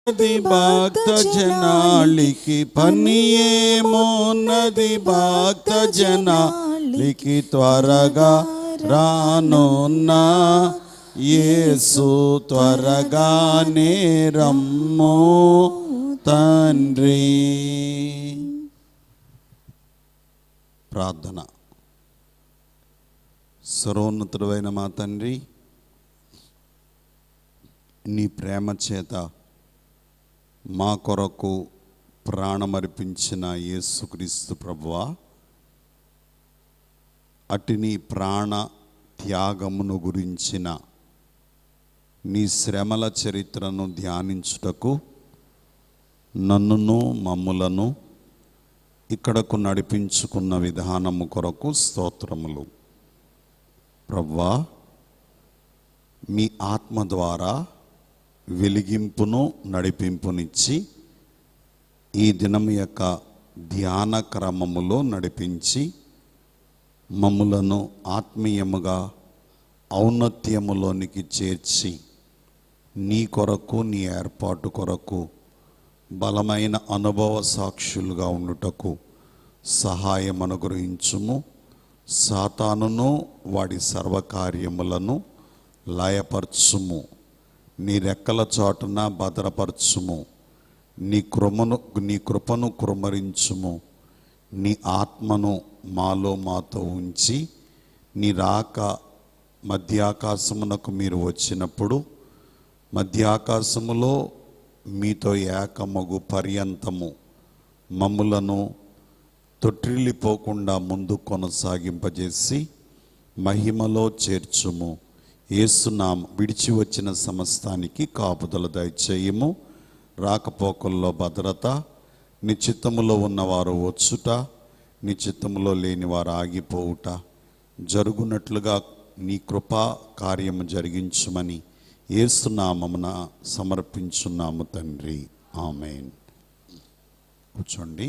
నది భక్త జనాళికి పని ఏమోన్నది భక్త జనాళికి త్వరగా రానున్న యేసు త్వరగానే రమ్ము తండ్రి. ప్రార్థన. సర్వోన్నతుడైన మా తండ్రి, నీ ప్రేమ చేత మా కొరకు ప్రాణమర్పించిన యేసుక్రీస్తు ప్రభువా, అటు నీ ప్రాణ త్యాగమును గురించిన నీ శ్రమల చరిత్రను ధ్యానించుటకు నన్నును మమ్ములను ఇక్కడకు నడిపించుకున్న విధానము కొరకు స్తోత్రములు. ప్రభువా, మీ ఆత్మ ద్వారా వెలిగింపును నడిపింపునిచ్చి ఈ దినం యొక్క ధ్యాన క్రమములో నడిపించి మమ్ములను ఆత్మీయముగా ఔన్నత్యములోనికి చేర్చి నీ కొరకు నీ ఏర్పాటు కొరకు బలమైన అనుభవ సాక్షులుగా ఉండుటకు సహాయం అనుగ్రహించుము. సాతానును వాడి సర్వకార్యములను లయపరచుము. నీ రెక్కల చాటున భద్రపరచుము. నీ కృపను కుమ్మరించుము. నీ ఆత్మను మాతో ఉంచి నీ రాక మధ్యాకాశమునకు మీరు వచ్చినప్పుడు మధ్యాకాశములో మీతో ఏకమగు పర్యంతము మమ్ములను తొట్టిల్లిపోకుండా ముందు కొనసాగింపజేసి మహిమలో చేర్చుము. యేసునామ విడిచి వచ్చిన సమస్తానికి కాపుదల దయచేయము. రాకపోకల్లో భద్రత, నిశ్చిత్తములో ఉన్నవారు వచ్చుట, నిశ్చిత్తములో లేని వారు ఆగిపోవుట జరుగునట్లుగా నీ కృపా కార్యము జరిగించుమని యేసునామమున సమర్పించున్నాము తండ్రి. ఆమేన్. కూర్చోండి.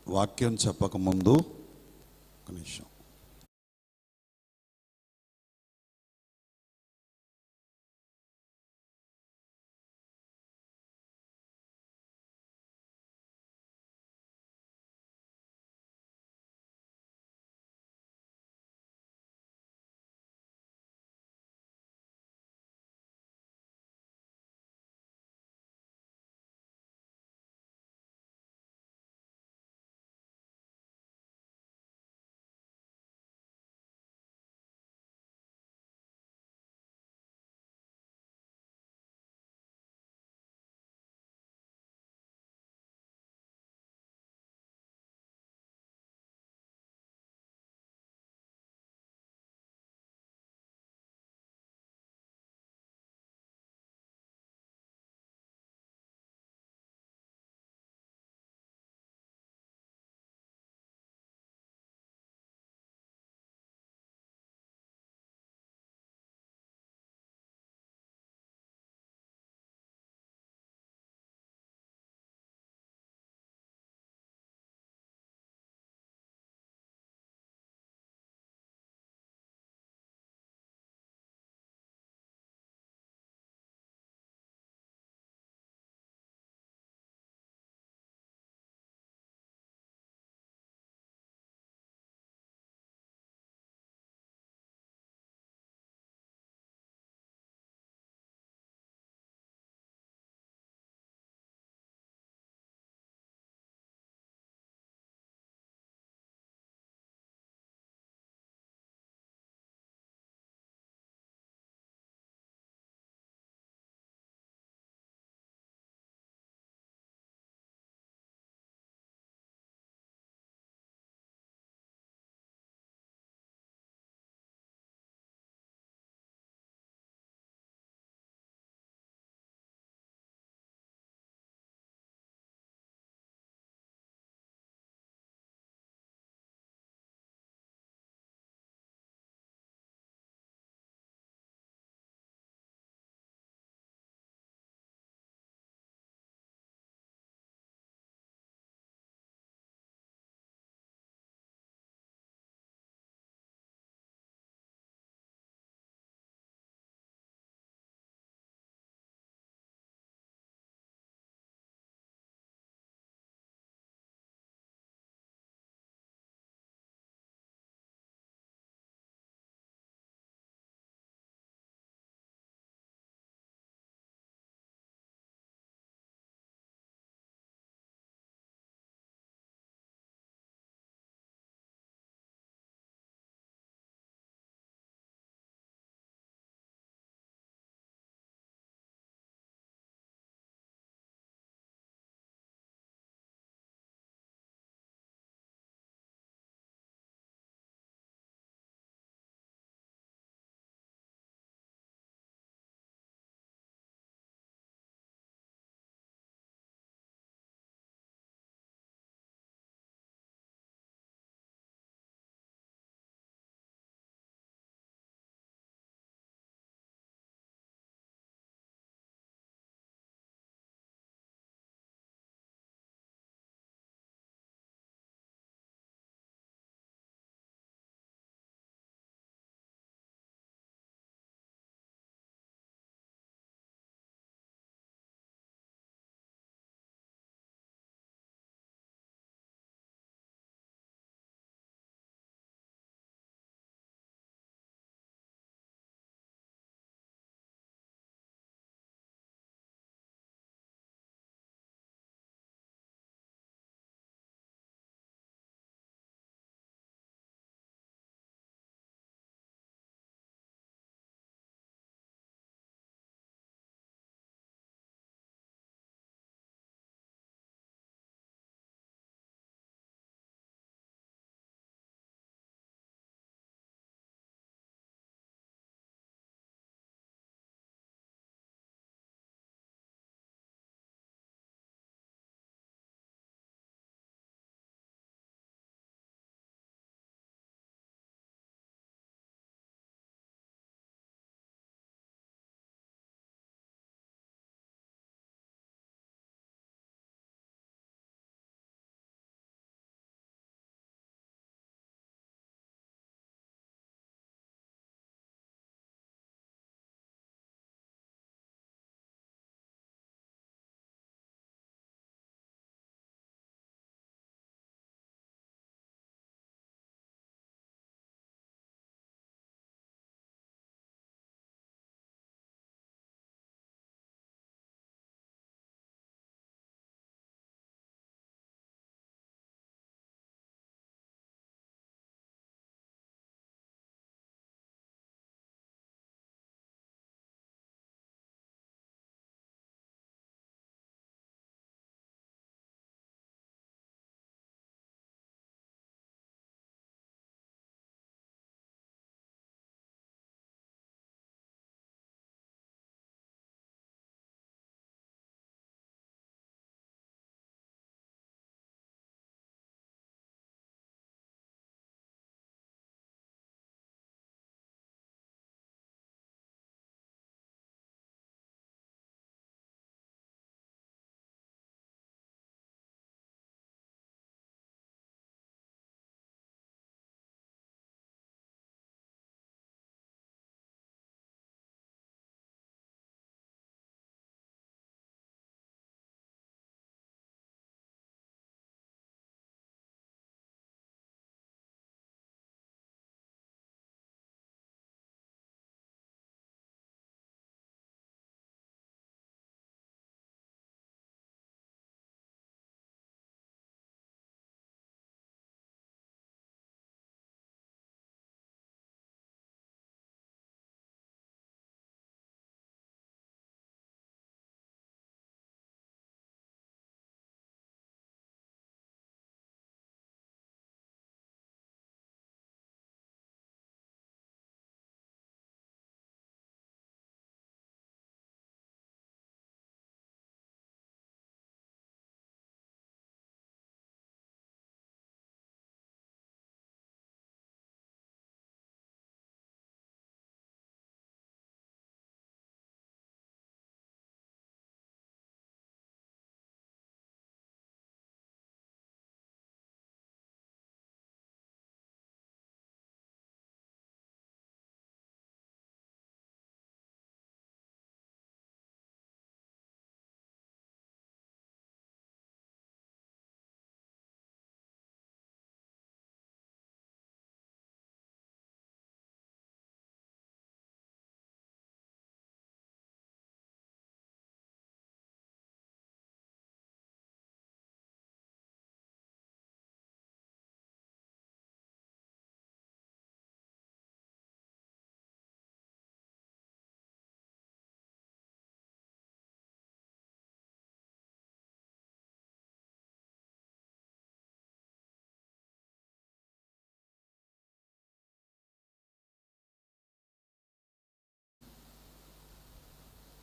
వాక్యం చెప్పకముందు ఒక నిమిషం.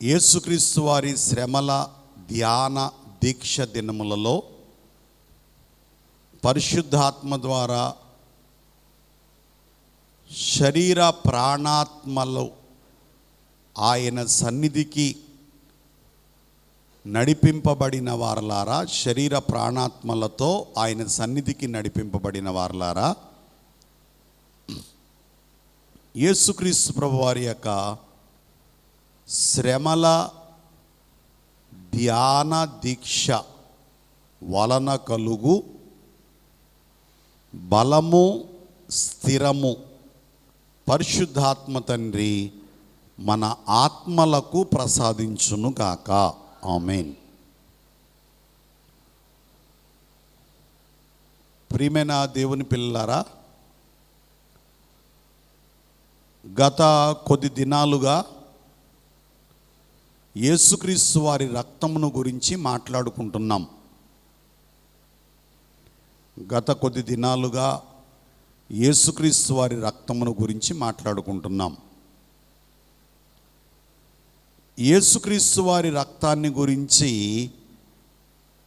యేసుక్రీస్తు వారి శ్రమల ధ్యాన దీక్ష దినములలో పరిశుద్ధాత్మ ద్వారా శరీర ప్రాణాత్మలు ఆయన సన్నిధికి నడిపింపబడిన వారలారా, శరీర ప్రాణాత్మలతో ఆయన సన్నిధికి నడిపింపబడిన వారలారా, యేసుక్రీస్తు ప్రభు వారి యొక్క శ్రమల ధ్యాన దీక్ష వలన కలుగు బలము స్థిరము పరిశుద్ధాత్మ తండ్రి మన ఆత్మలకు ప్రసాదించును గాక. ఆమేన్. ప్రియమైన దేవుని పిల్లలారా, గత కొద్ది దినాలుగా యేసుక్రీస్తు వారి రక్తమును గురించి మాట్లాడుకుంటున్నాం. గత కొద్ది దినాలుగా యేసుక్రీస్తు వారి రక్తమును గురించి మాట్లాడుకుంటున్నాం. యేసుక్రీస్తు వారి రక్తాన్ని గురించి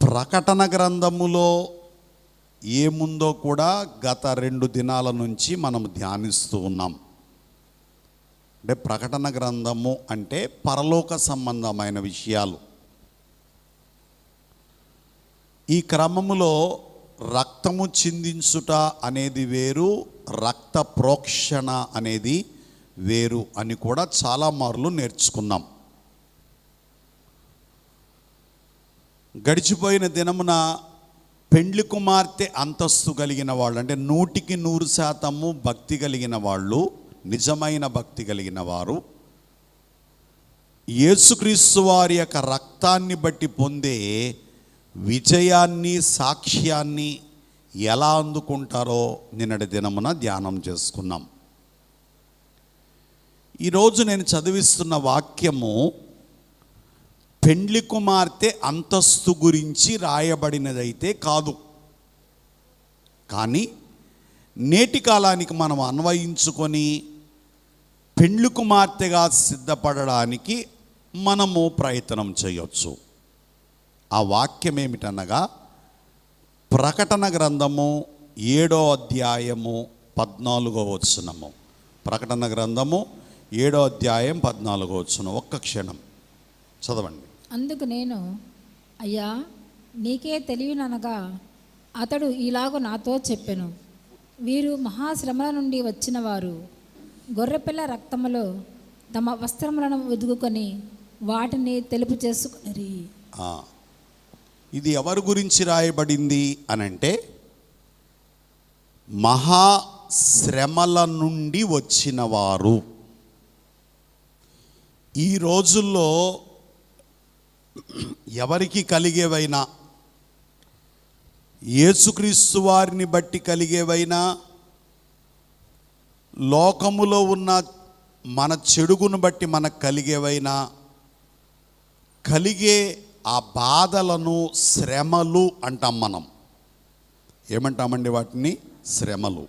ప్రకటన గ్రంథములో ఏముందో కూడా గత 2 దినాల నుంచి మనం ధ్యానిస్తూ ఉన్నాం. అంటే ప్రకటన గ్రంథము అంటే పరలోక సంబంధమైన విషయాలు. ఈ క్రమములో రక్తము చిందించుట అనేది వేరు, రక్త ప్రోక్షణ అనేది వేరు అని కూడా చాలా మార్లు నేర్చుకున్నాం. గడిచిపోయిన దినమున పెండ్లి కుమార్తె అంతస్తు కలిగిన వాళ్ళు, అంటే 100% భక్తి కలిగిన వాళ్ళు, నిజమైన భక్తి కలిగిన వారు యేసుక్రీస్తు వారి యొక్క రక్తాన్ని బట్టి పొందే విజయాన్ని, సాక్ష్యాన్ని ఎలా అందుకుంటారో నిన్నటి దినమున ధ్యానం చేసుకున్నాం. ఈరోజు నేను చదివిస్తున్న వాక్యము పెండ్లి కుమార్తె అంతస్తు గురించి రాయబడినదైతే కాదు, కానీ నేటి కాలానికి మనం అన్వయించుకొని పెండ్లి కుమార్తెగా సిద్ధపడడానికి మనము ప్రయత్నం చేయొచ్చు. ఆ వాక్యం ఏమిటనగా ప్రకటన గ్రంథము 7వ అధ్యాయము 14వ వచనము. ప్రకటన గ్రంథము 7వ అధ్యాయం 14వ వచనం. ఒక్క క్షణం చదవండి. అందుకు నేను, అయ్యా నీకే తెలియననగా అతడు ఇలాగ నాతో చెప్పెను, వీరు మహాశ్రమల నుండి వచ్చిన వారు గొర్రెపిల్ల రక్తములో తమ వస్త్రములను ఉదుగుకొని వాటిని తెలుపు చేసుకుని. ఇది ఎవరి గురించి రాయబడింది అనంటే మహాశ్రమల నుండి వచ్చిన వారు. ఈ రోజుల్లో ఎవరికి కలిగేవైనా, యేసుక్రీస్తు వారిని బట్టి కలిగేవైనా, లోకములో ఉన్న మన చెడుగును బట్టి మనకు కలిగేవైనా, కలిగే ఆ బాధలను శ్రమలు అంటాం. మనం ఏమంటామండి వాటిని? శ్రమలు.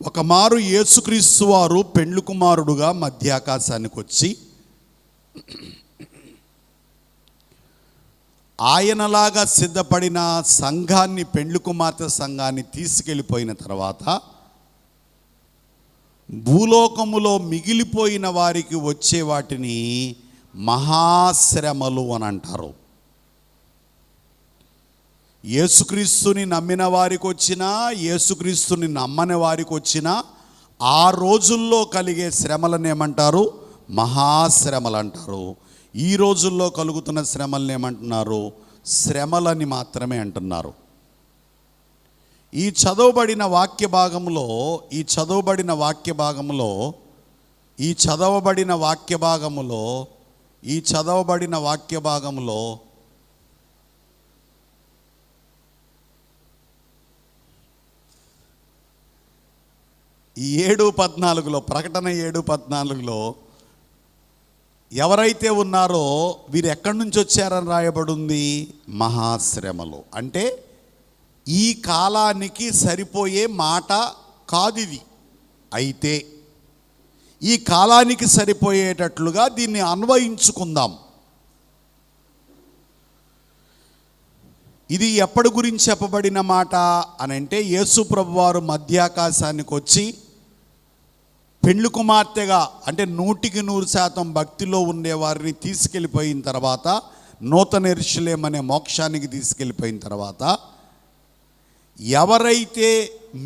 ఒకమారు యేసుక్రీస్తు వారు పెండ్లి కుమారుడుగా మధ్యాకాశానికి వచ్చి ఆయనలాగా సిద్ధపడిన సంఘాన్ని, పెండ్లి కుమార్తె సంఘాన్ని తీసుకెళ్ళిపోయిన తర్వాత భూలోకములో మిగిలిపోయిన వారికి వచ్చే వాటిని మహాశ్రమలు అని అంటారు. యేసుక్రీస్తుని నమ్మిన వారికి వచ్చినా, యేసుక్రీస్తుని నమ్మని వారికి వచ్చినా ఆ రోజుల్లో కలిగే శ్రమలను ఏమంటారు? మహాశ్రమలు అంటారు. ఈ రోజుల్లో కలుగుతున్న శ్రమలను ఏమంటున్నారు? శ్రమలని మాత్రమే అంటున్నారు. ఈ చదవబడిన వాక్య భాగములో ఈ 7:14 ప్రకటన 7:14 ఎవరైతే ఉన్నారో వీరు ఎక్కడి నుంచి వచ్చారని రాయబడింది? మహాశ్రమలు. అంటే ఈ కాలానికి సరిపోయే మాట కాదు ఇది. అయితే ఈ కాలానికి సరిపోయేటట్లుగా దీన్ని అన్వయించుకుందాం. ఇది ఎప్పటి గురించి చెప్పబడిన మాట అని అంటే, యేసు ప్రభువారు మధ్యాకాశానికి వచ్చి పెండ్లి కుమార్తెగా అంటే 100% భక్తిలో ఉండేవారిని తీసుకెళ్ళిపోయిన తర్వాత, నూతన యెరూషలేము అనే మోక్షానికి తీసుకెళ్ళిపోయిన తర్వాత, ఎవరైతే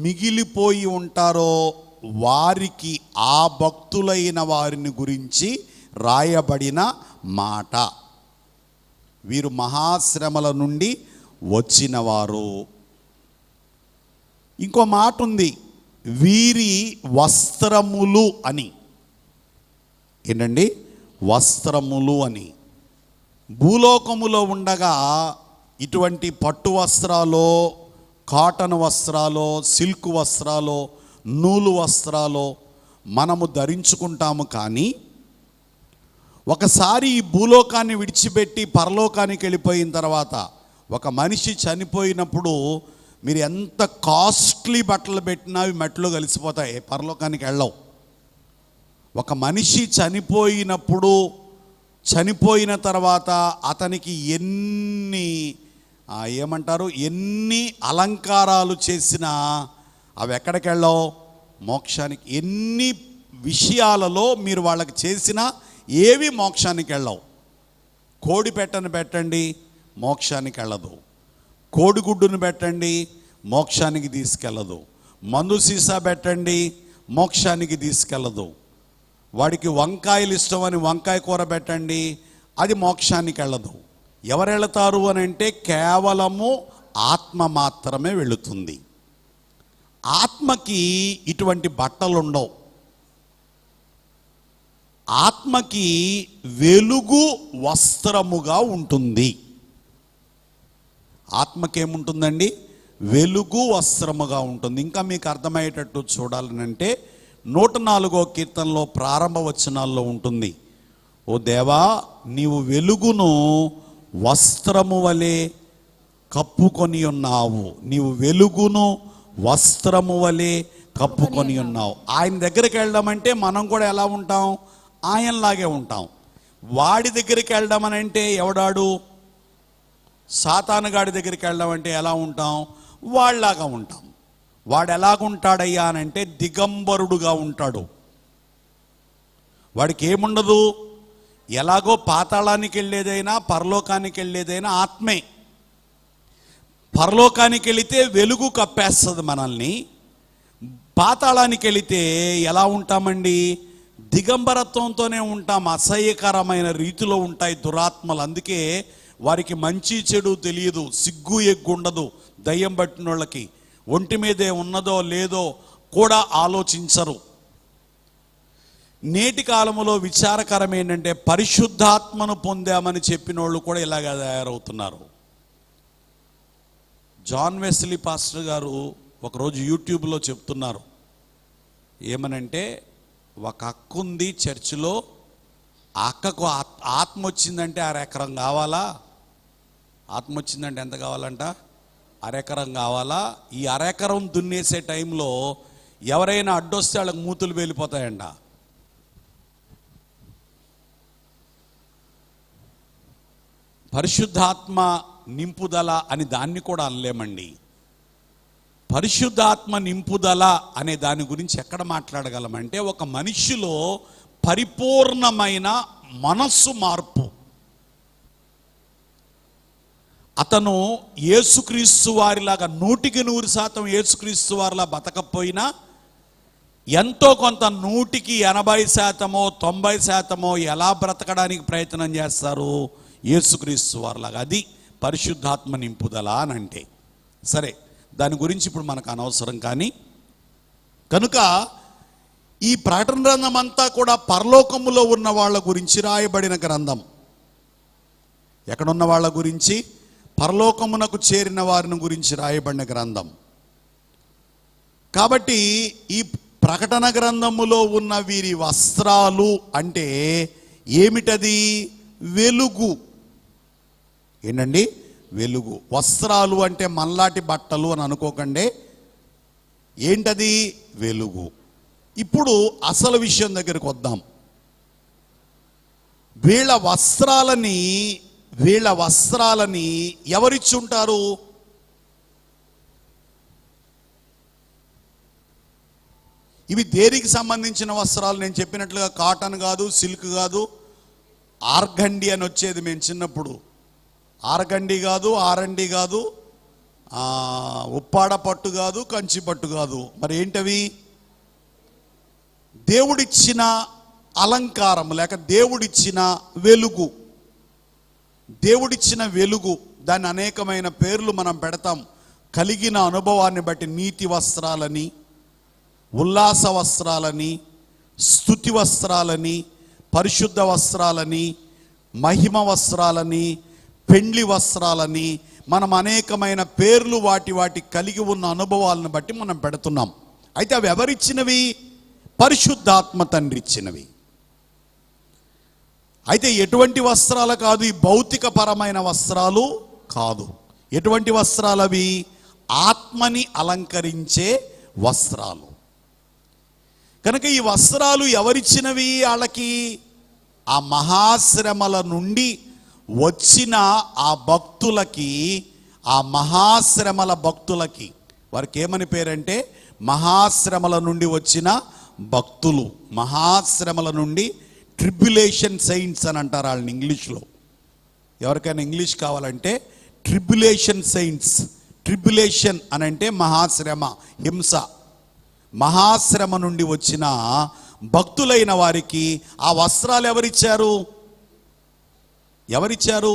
మిగిలిపోయి ఉంటారో వారికి, ఆ భక్తులైన వారిని గురించి రాయబడిన మాట. వీరు మహాశ్రమల నుండి వచ్చినవారు. ఇంకో మాట ఉంది, వీరి వస్త్రములు అని. ఏంటండి? వస్త్రములు అని. భూలోకములో ఉండగా ఇటువంటి పట్టు వస్త్రాలు, కాటన్ వస్త్రాలు, సిల్క్ వస్త్రాలు, నూలు వస్త్రాలు మనము ధరించుకుంటాము. కానీ ఒకసారి ఈ భూలోకాన్ని విడిచిపెట్టి పరలోకానికి వెళ్ళిపోయిన తర్వాత, ఒక మనిషి చనిపోయినప్పుడు మీరు ఎంత కాస్ట్లీ బట్టలు పెట్టినా అవి మట్టిలో కలిసిపోతాయి, పరలోకానికి వెళ్ళవు. ఒక మనిషి చనిపోయినప్పుడు, చనిపోయిన తర్వాత అతనికి ఎన్ని ఎన్ని అలంకారాలు చేసినా అవి ఎక్కడికి వెళ్ళవు? మోక్షానికి. ఎన్ని విషయాలలో మీరు వాళ్ళకి చేసినా ఏవి మోక్షానికి వెళ్ళవు. కోడి పెట్టను పెట్టండి, మోక్షానికి వెళ్ళదు. కోడిగుడ్డును పెట్టండి, మోక్షానికి తీసుకెళ్ళదు. మందు సీసా పెట్టండి, మోక్షానికి తీసుకెళ్ళదు. వాడికి వంకాయలు ఇష్టమని వంకాయ కూర పెట్టండి, అది మోక్షానికి వెళ్ళదు. ఎవరు వెళతారు అని అంటే, కేవలము ఆత్మ మాత్రమే వెళుతుంది. ఆత్మకి ఇటువంటి బట్టలు ఉండవు. ఆత్మకి వెలుగు వస్త్రముగా ఉంటుంది. ఆత్మకేముంటుందండి? వెలుగు వస్త్రముగా ఉంటుంది. ఇంకా మీకు అర్థమయ్యేటట్టు చూడాలనంటే 104వ కీర్తనలో ప్రారంభ వచనాల్లో ఉంటుంది, ఓ దేవా, నీవు వెలుగును వస్త్రము వలె కప్పుకొని ఉన్నావు. నీవు వెలుగును వస్త్రము వలె కప్పుకొని ఉన్నావు. ఆయన దగ్గరికి వెళ్ళామంటే మనం కూడా ఎలా ఉంటాం? ఆయనలాగే ఉంటాం. వాడి దగ్గరికి వెళ్ళామనంటే ఎవడాడు? సాతానుగాడి దగ్గరికి వెళ్ళామంటే ఎలా ఉంటాం? వాళ్ళలాగా ఉంటాం. వాడు ఎలాగుంటాడయ్యా అని అంటే దిగంబరుడుగా ఉంటాడు. వాడికి ఏముండదు? ఎలాగో పాతాళానికి వెళ్ళేదైనా పరలోకానికి వెళ్ళేదైనా ఆత్మే. పరలోకానికి వెళితే వెలుగు కప్పేస్తుంది మనల్ని. పాతాళానికి వెళితే ఎలా ఉంటామండి? దిగంబరత్వంతోనే ఉంటాం. అసహ్యకరమైన రీతిలో ఉంటాయి దురాత్మలు. అందుకే వారికి మంచి చెడు తెలియదు, సిగ్గు ఎగ్గు ఉండదు. దయ్యం పట్టిన వాళ్ళకి ఒంటి మీదే ఉన్నదో లేదో కూడా ఆలోచించరు. నేటి కాలంలో విచారకరం ఏంటంటే, పరిశుద్ధాత్మను పొందామని చెప్పిన వాళ్ళు కూడా ఇలాగా తయారవుతున్నారు. జాన్ వెస్లీ పాస్టర్ గారు ఒకరోజు యూట్యూబ్లో చెప్తున్నారు, ఏమనంటే, ఒక అక్క ఉంది చర్చిలో, ఆ అక్కకు ఆత్మ వచ్చిందంటే 1/2 ఎకరం కావాలా? ఆత్మ వచ్చిందంటే ఎంత కావాలంట? 1/2 ఎకరం కావాలా? ఈ 1/2 ఎకరం దున్నేసే టైంలో ఎవరైనా అడ్డొస్తే వాళ్ళకి మూతులు వెళ్ళిపోతాయంట. పరిశుద్ధాత్మ నింపుదల అని దాన్ని కూడా అనలేమండి. పరిశుద్ధాత్మ నింపుదల అనే దాని గురించి ఎక్కడ మాట్లాడగలమంటే, ఒక మనిషిలో పరిపూర్ణమైన మనస్సు మార్పు. అతను యేసుక్రీస్తు వారిలాగా 100% యేసుక్రీస్తు వారిలా బతకపోయినా ఎంతో కొంత 180%, 90% ఎలా బ్రతకడానికి ప్రయత్నం చేస్తారు? యేసుక్రీస్తు వారిలాగా. అది పరిశుద్ధాత్మ నింపుదల అని అంటే. సరే, దాని గురించి ఇప్పుడు మనకు అనవసరం. కానీ కనుక ఈ ప్రకటన గ్రంథం అంతా కూడా పరలోకములో ఉన్న వాళ్ళ గురించి రాయబడిన గ్రంథం. ఎక్కడున్న వాళ్ళ గురించి? పరలోకమునకు చేరిన వారిని గురించి రాయబడిన గ్రంథం. కాబట్టి ఈ ప్రకటన గ్రంథములో ఉన్న వీరి వస్త్రాలు అంటే ఏమిటది? వెలుగు. ఏంటండి? వెలుగు. వస్త్రాలు అంటే మనలాంటి బట్టలు అని అనుకోకండి. ఏంటది? వెలుగు. ఇప్పుడు అసలు విషయం దగ్గరికి వద్దాం. వీళ్ళ వస్త్రాలని ఎవరిచ్చుంటారు? ఇవి దేనికి సంబంధించిన వస్త్రాలు? నేను చెప్పినట్లుగా కాటన్ కాదు, సిల్క్ కాదు, ఆర్గండి అని వచ్చేది మేము చిన్నప్పుడు. ఆర్గండి కాదు, ఆరండి కాదు, ఉప్పాడ పట్టు కాదు, కంచి పట్టు కాదు. మరి ఏంటవి? దేవుడిచ్చిన అలంకారం, లేక దేవుడిచ్చిన వెలుగు. దేవుడిచ్చిన వెలుగు, దాన్ని అనేకమైన పేర్లు మనం పెడతాం. కలిగిన అనుభవాన్ని బట్టి నీతి వస్త్రాలని, ఉల్లాస వస్త్రాలని, స్తుతి వస్త్రాలని, పరిశుద్ధ వస్త్రాలని, మహిమ వస్త్రాలని, పెండ్లి వస్త్రాలని, మనం అనేకమైన పేర్లు వాటి కలిగి ఉన్న అనుభవాలను బట్టి మనం పెడుతున్నాం. అయితే అవి ఎవరిచ్చినవి? పరిశుద్ధాత్మ తండ్రి ఇచ్చినవి. అయితే ఎటువంటి వస్త్రాలు కాదు, ఈ భౌతిక పరమైన వస్త్రాలు కాదు. ఎటువంటి వస్త్రాలు అవి? ఆత్మని అలంకరించే వస్త్రాలు. కనుక ఈ వస్త్రాలు ఎవరిచ్చినవి? వాళ్ళకి ఆ మహాశ్రమల నుండి వచ్చిన ఆ భక్తులకి, ఆ మహాశ్రమల భక్తులకి, వారికి ఏమని పేరంటే మహాశ్రమల నుండి వచ్చిన భక్తులు. మహాశ్రమల నుండి ట్రిబ్యులేషన్ సెయింట్స్ అని అంటారు వాళ్ళని ఇంగ్లీష్లో. ఎవరికైనా ఇంగ్లీష్ కావాలంటే ట్రిబ్యులేషన్ సెయింట్స్. ట్రిబ్యులేషన్ అని అంటే మహాశ్రమ, హింస. మహాశ్రమ నుండి వచ్చిన భక్తులైన వారికి ఆ వస్త్రాలు ఎవరిచ్చారు?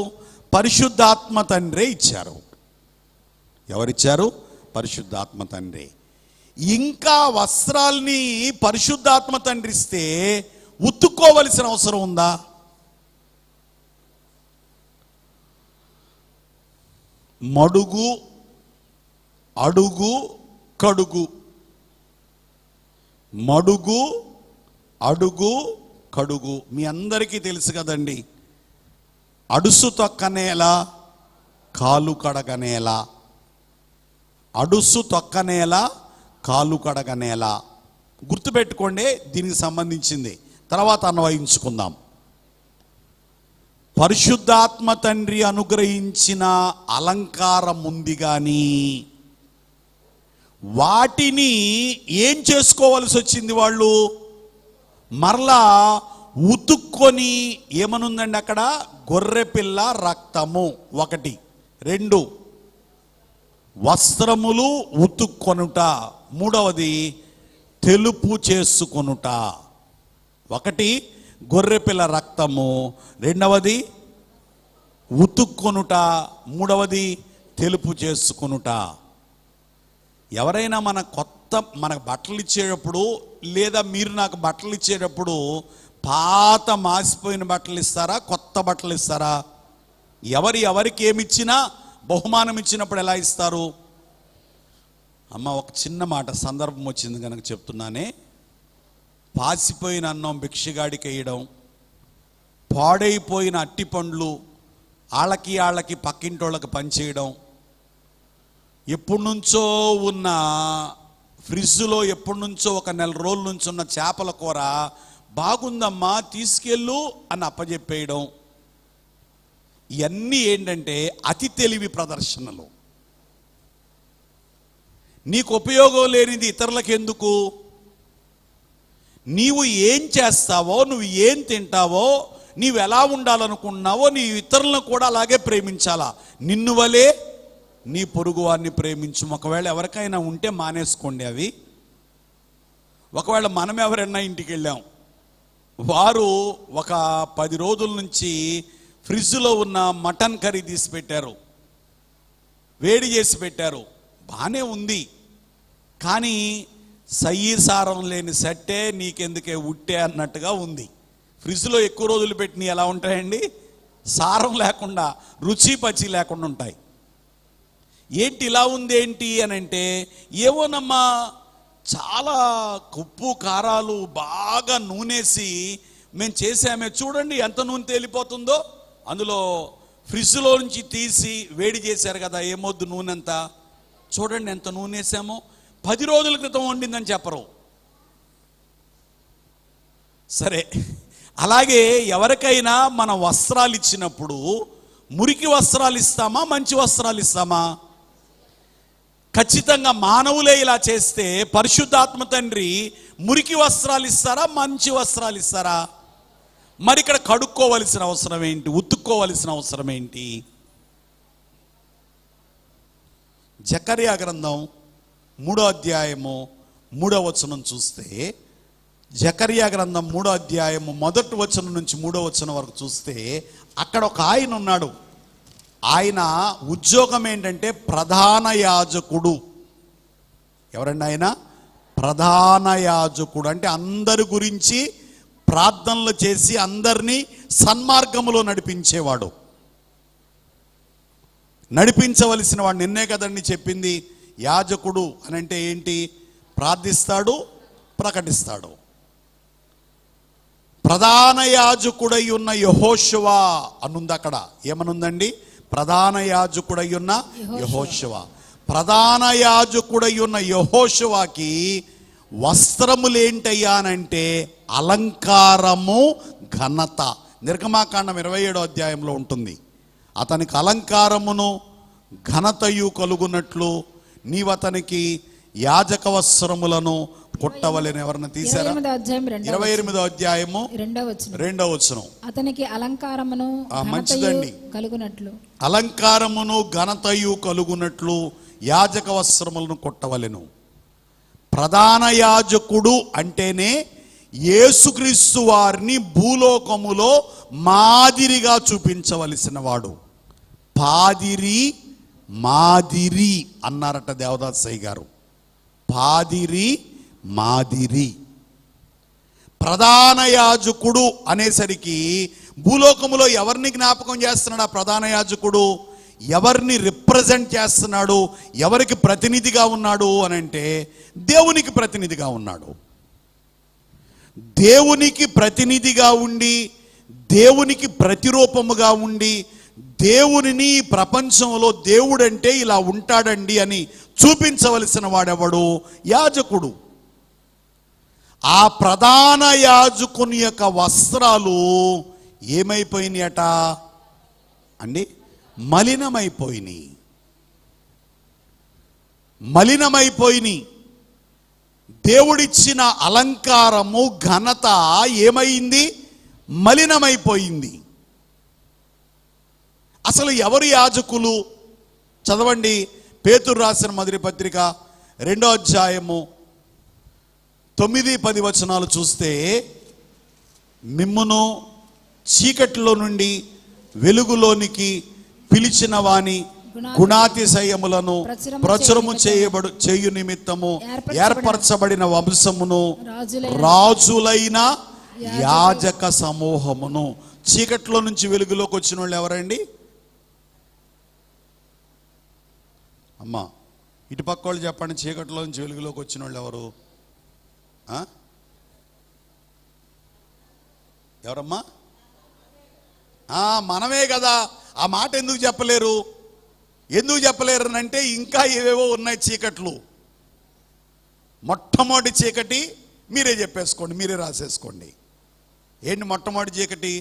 పరిశుద్ధాత్మ తండ్రే ఇచ్చారు. ఎవరిచ్చారు? పరిశుద్ధాత్మ తండ్రి. ఇంకా వస్త్రాల్ని పరిశుద్ధాత్మ తండ్రి ఇస్తే ఉతుక్కోవలసిన అవసరం ఉందా? మడుగు, అడుగు, కడుగు. మడుగు, అడుగు, కడుగు. మీ అందరికీ తెలుసు కదండి. అడుసు తొక్కనేలా, కాలు కడగనేలా. అడుసు తొక్కనేలా, కాలు కడగనేలా. గుర్తుపెట్టుకోండి, దీనికి సంబంధించింది. తర్వాత అన్వయించుకుందాం. పరిశుద్ధాత్మ తండ్రి అనుగ్రహించిన అలంకారం ఉంది కానీ వాటిని ఏం చేసుకోవాల్సి వచ్చింది? వాళ్ళు మరలా ఉతుక్కొని, ఏమనుందండి అక్కడ? గొర్రెపిల్ల రక్తము 1. 2 వస్త్రములు ఉతుక్కొనుట. 3వది తెలుపు చేసుకొనుట. 1 గొర్రెపిల్ల రక్తము, 2వది ఉతుక్కొనుట, 3వది తెలుపు చేసుకొనుట. ఎవరైనా మనకు బట్టలు ఇచ్చేటప్పుడు, లేదా మీరు నాకు బట్టలు ఇచ్చేటప్పుడు పాత మాసిపోయిన బట్టలు ఇస్తారా, కొత్త బట్టలు ఇస్తారా? ఎవరికి ఏమిచ్చినా బహుమానం ఇచ్చినప్పుడు ఎలా ఇస్తారు? అమ్మ, ఒక చిన్న మాట, సందర్భం వచ్చింది కనుక చెప్తున్నానే. పాసిపోయిన అన్నం భిక్షగాడికి వేయడం, పాడైపోయిన అట్టి పండ్లు వాళ్ళకి పక్కింటోళ్ళకి పంచేయడం, ఎప్పటి నుంచో ఉన్న ఫ్రిడ్జ్లో ఎప్పటి నుంచో 1 నెల రోజుల నుంచి ఉన్న చేపల కూర బాగుందమ్మా తీసుకెళ్ళు అని అప్పచెప్పేయడం. ఇవన్నీ ఏంటంటే అతి తెలివి ప్రదర్శనలు. నీకు ఉపయోగం లేనిది ఇతరులకు ఎందుకు? నీవు ఏం చేస్తావో, నువ్వు ఏం తింటావో, నీవు ఎలా ఉండాలనుకున్నావో, నీ ఇతరులను కూడా అలాగే ప్రేమించాలా. నిన్ను వలే నీ పొరుగు వారిని ప్రేమించు. ఒకవేళ ఎవరికైనా ఉంటే మానేసుకోండి అవి. ఒకవేళ మనం ఎవరైనా ఇంటికి వెళ్ళాం, వారు ఒక 10 రోజుల నుంచి ఫ్రిడ్జ్లో ఉన్న మటన్ కర్రీ తీసి పెట్టారు, వేడి చేసి పెట్టారు, బాగానే ఉంది. కానీ సారం లేని సట్టే నీకెందుకే ఉట్టే అన్నట్టుగా ఉంది. ఫ్రిడ్జ్లో ఎక్కువ రోజులు పెట్టినవి ఎలా ఉంటాయండి? సారం లేకుండా, రుచి పచి లేకుండా ఉంటాయి. ఏంటి ఇలా ఉంది ఏంటి అని అంటే, ఏమోనమ్మా చాలా ఉప్పు కారాలు బాగా నూనెసి మేము చేసామే, చూడండి ఎంత నూనె తేలిపోతుందో. అందులో ఫ్రిడ్జ్లో నుంచి తీసి వేడి చేశారు కదా, ఏమొద్దు నూనె అంతా, చూడండి ఎంత నూనె వేసామో. 10 రోజుల క్రితం వండిందని చెప్పరు. సరే, అలాగే ఎవరికైనా మన వస్త్రాలు ఇచ్చినప్పుడు మురికి వస్త్రాలు ఇస్తామా, మంచి వస్త్రాలు ఇస్తామా? ఖచ్చితంగా మానవులే ఇలా చేస్తే పరిశుద్ధాత్మ తండ్రి మురికి వస్త్రాలు ఇస్తారా, మంచి వస్త్రాలు ఇస్తారా? మరి ఇక్కడ కడుక్కోవలసిన అవసరం ఏంటి, ఉతుక్కోవలసిన అవసరం ఏంటి? జకర్యా గ్రంథం 3వ అధ్యాయము 3వ వచనం చూస్తే, జకర్యా గ్రంథం 3వ అధ్యాయము 1వ వచనం నుంచి 3వ వచనం వరకు చూస్తే, అక్కడ ఒక ఆయన ఉన్నాడు. ఆయన ఉద్యోగం ఏంటంటే ప్రధాన యాజకుడు. ఎవరండి ఆయన? ప్రధాన యాజకుడు. అంటే అందరి గురించి ప్రార్థనలు చేసి అందరినీ సన్మార్గములో నడిపించేవాడు. నడిపించవలసిన వాడు. నిన్నే కదండి చెప్పింది, యాజకుడు అని అంటే ఏంటి? ప్రార్థిస్తాడు, ప్రకటిస్తాడు. ప్రధాన యాజకుడై ఉన్న యెహోషువ అనుంది అక్కడ. ఏమనుందండి? ప్రధాన యాజకుడై ఉన్న యెహోషువ. ప్రధాన యాజకుడై ఉన్న యెహోషువకి వస్త్రములేంటయ్యా అనంటే అలంకారము, ఘనత. నిర్గమాకాండం 27వ అధ్యాయంలో ఉంటుంది. అతనికి అలంకారమును ఘనతయు కలుగునట్లు నీవు అతనికి యాజక వస్త్రములను కుట్టవలెను. ఎవరన్నా తీశారా? 28వ అధ్యాయము 2వ వచనం. అతనికి అలంకారమును మంచిదండి, కలుగునట్లు, అలంకారమును ఘనతయు కలుగునట్లు యాజక వస్త్రములను కుట్టవలెను. ప్రధాన యాజకుడు అంటేనే యేసుక్రీస్తు వారిని భూలోకములో మాదిరిగా చూపించవలసిన వాడు. పాదిరి, మాదిరి అన్నారట దేవదాసయ్య గారు. పాదిరి, మాదిరి. ప్రధాన యాజకుడు అనేసరికి భూలోకములో ఎవరిని జ్ఞాపకం చేస్తున్నాడు? ఆ ప్రధాన యాజకుడు ఎవరిని రిప్రజెంట్ చేస్తున్నాడు? ఎవరికి ప్రతినిధిగా ఉన్నాడు అని అంటే దేవునికి ప్రతినిధిగా ఉన్నాడు. దేవునికి ప్రతినిధిగా ఉండి, దేవునికి ప్రతిరూపముగా ఉండి, దేవునిని ప్రపంచంలో దేవుడంటే ఇలా ఉంటాడండి అని చూపించవలసిన వాడెవడు? యాజకుడు. ఆ ప్రధాన యాజకుని యొక్క వస్త్రాలు ఏమైపోయినాయట అండి? మలినమైపోయినాయి. మలినమైపోయినాయి. దేవుడిచ్చిన అలంకారము, ఘనత ఏమైంది? మలినమైపోయింది. అసలు ఎవరు యాజకులు? చదవండి, పేతురు రాసిన మొదటి పత్రిక 2వ అధ్యాయము 9-10 వచనాలు చూస్తే, మిమ్మును చీకటిలో నుండి వెలుగులోనికి పిలిచిన వాని గుణాతిశయములను ప్రచురము చేయు నిమిత్తము ఏర్పరచబడిన వంశమును, రాజులైన యాజక సమూహమును. చీకట్లో నుంచి వెలుగులోకి వచ్చిన వాళ్ళు ఎవరండి? అమ్మా, ఇటు పక్క వాళ్ళు చెప్పండి. చీకట్లో నుంచి వెలుగులోకి వచ్చిన వాళ్ళు ఎవరు? ఎవరమ్మా? మనమే కదా. ఆ మాట ఎందుకు చెప్పలేరు? ఎందుకు చెప్పలేరు అంటే ఇంకా ఏవేవో ఉన్నాయి చీకట్లు. మొట్టమొదటి చీకటి మీరే చెప్పేసుకోండి, మీరే రాసేసుకోండి. ఏంటి మొట్టమొదటి చీకటి?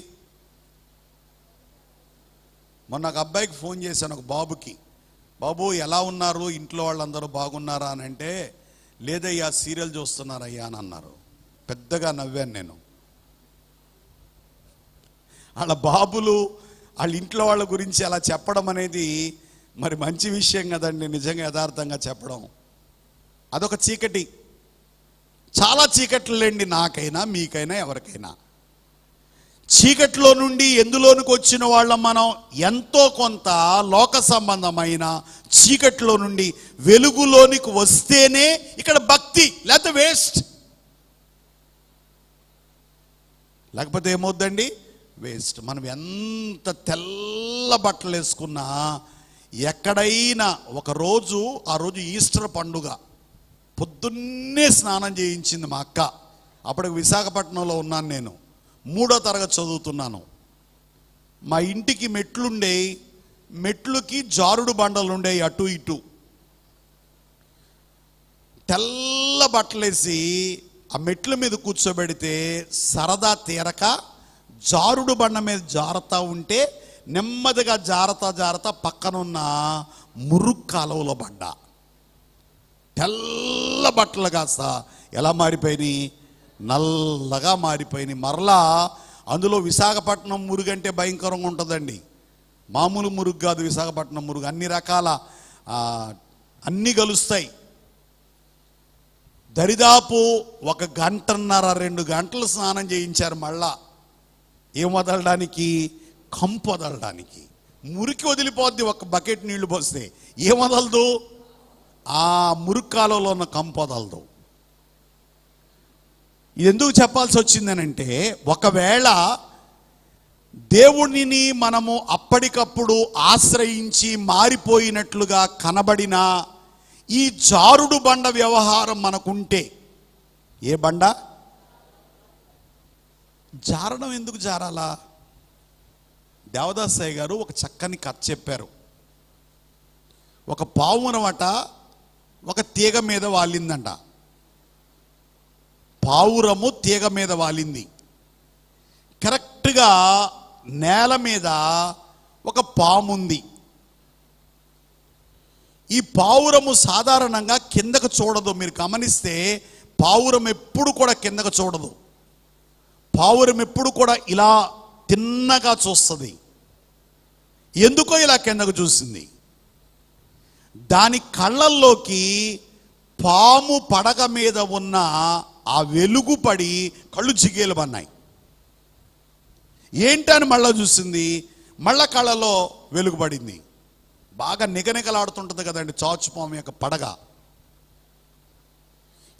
మొన్న ఒక అబ్బాయికి ఫోన్ చేశాను, ఒక బాబుకి. బాబు ఎలా ఉన్నారు, ఇంట్లో వాళ్ళందరూ బాగున్నారా అని అంటే, లేదయ్యా సీరియల్ చూస్తున్నారయ్యా అని అన్నారు. పెద్దగా నవ్వాను నేను. వాళ్ళ బాబులు వాళ్ళ ఇంట్లో వాళ్ళ గురించి అలా చెప్పడం అనేది మరి మంచి విషయం కదండి. నిజంగా యథార్థంగా చెప్పడం అదొక చీకటి. చాలా చీకట్లండి, నాకైనా మీకైనా ఎవరికైనా. చీకట్లో నుండి ఎందులోనికి వచ్చిన వాళ్ళం మనం. ఎంతో కొంత లోక సంబంధమైన చీకట్లో నుండి వెలుగులోనికి వస్తేనే ఇక్కడ భక్తి, లేకపోతే వేస్ట్. లేకపోతే ఏమవుద్దండి? వేస్ట్. మనం ఎంత తెల్ల బట్టలు వేసుకున్నా, ఎక్కడైనా ఒకరోజు, ఆ రోజు ఈస్టర్ పండుగ, పొద్దున్నే స్నానం చేయించింది మా అక్క. అప్పటికి విశాఖపట్నంలో ఉన్నాను నేను, 3వ తరగతి చదువుతున్నాను. మా ఇంటికి మెట్లుండే, మెట్లుకి జారుడు బండలు ఉండేవి అటు ఇటు. తెల్ల బట్టలేసి ఆ మెట్ల మీద కూర్చోబెడితే సరదా తీరక జారుడు బండ మీద జారుతా ఉంటే నెమ్మదిగా జారతా పక్కనున్న మురుగు కాలువలో పడ్డా. తెల్ల బట్టలు కాస్త ఎలా మారిపోయినాయి, నల్లగా మారిపోయినాయి. మరలా అందులో విశాఖపట్నం మురుగు అంటే భయంకరంగా ఉంటుందండి. మామూలు మురుగు కాదు, విశాఖపట్నం మురుగు. అన్ని రకాల అన్నీ కలుస్తాయి. దరిదాపు 1 గంటన్నర 2 గంటలు స్నానం చేయించారు. మళ్ళా ఏం వదలడానికి, కంపు వదలడానికి. మురికి వదిలిపోద్ది ఒక బకెట్ నీళ్లు పోస్తే, ఏం వదలదు, ఆ మురికి కాలంలో ఉన్న కంపు వదలదు. ఇది ఎందుకు చెప్పాల్సి వచ్చిందనంటే, ఒకవేళ దేవుడిని మనము అప్పటికప్పుడు ఆశ్రయించి మారిపోయినట్లుగా కనబడినా ఈ జారుడు బండ వ్యవహారం మనకుంటే, ఏ బండ జారడం ఎందుకు జారాలా? దేవదాసయ్య గారు ఒక చక్కని కథ చెప్పారు. ఒక పావురమట ఒక తీగ మీద వాలిందంట. పావురము తీగ మీద వాలింది. కరెక్ట్గా నేల మీద ఒక పాము ఉంది. ఈ పావురము సాధారణంగా కిందకు చూడదు. మీరు గమనిస్తే పావురం ఎప్పుడు కూడా కిందకు చూడదు. పావురం ఎప్పుడు కూడా ఇలా తిన్నగా చూస్తుంది. ఎందుకో ఇలా కిందకు చూసింది. దాని కళ్ళల్లోకి పాము పడగ మీద ఉన్న ఆ వెలుగు పడి కళ్ళు జిగేలు పన్నాయి. ఏంటని మళ్ళా చూసింది. మళ్ళా కళ్ళలో వెలుగుపడింది. బాగా నిగనిగలాడుతుంటుంది కదండి చాచుపాము యొక్క పడగ.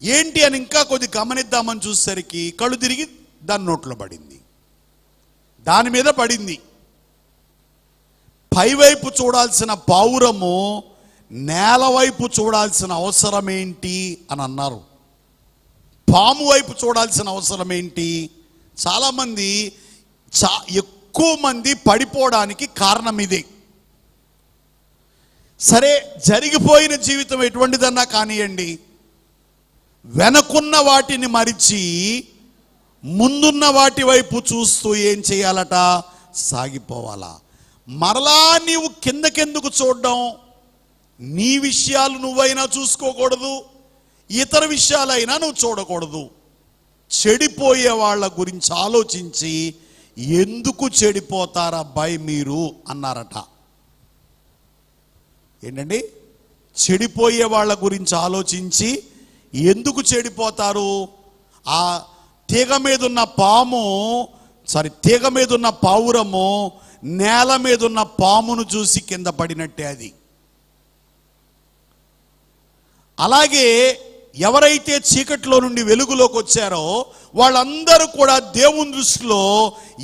ఏంటి అని ఇంకా కొద్ది గమనిద్దామని చూసేసరికి కళ్ళు తిరిగి దాని నోట్లో పడింది, దాని మీద పడింది. పైవైపు చూడాల్సిన పావురము నేల వైపు చూడాల్సిన అవసరం ఏంటి అని అన్నారు. పాము వైపు చూడాల్సిన అవసరం ఏంటి? చాలామంది ఎక్కువ మంది పడిపోవడానికి కారణం ఇదే. సరే, జరిగిపోయిన జీవితం ఎటువంటిదన్నా కానివ్వండి, వెనకున్న వాటిని మరిచి ముందున్న వాటి వైపు చూస్తూ ఏం చేయాలట? సాగిపోవాలా. మరలా నీవు కిందకెందుకు చూడడం? నీ విషయాలు నువ్వైనా చూసుకోకూడదు, ఇతర విషయాలైనా నువ్వు చూడకూడదు. చెడిపోయే వాళ్ళ గురించి ఆలోచించి ఎందుకు చెడిపోతారబ్బాయి మీరు అన్నారట. ఏంటండి? చెడిపోయే వాళ్ళ గురించి ఆలోచించి ఎందుకు చెడిపోతారు? ఆ తీగ మీదున్న పావురము నేల మీదున్న పామును చూసి కింద పడినట్టే అది. అలాగే ఎవరైతే చీకట్లో నుండి వెలుగులోకి వచ్చారో వాళ్ళందరూ కూడా దేవుని దృష్టిలో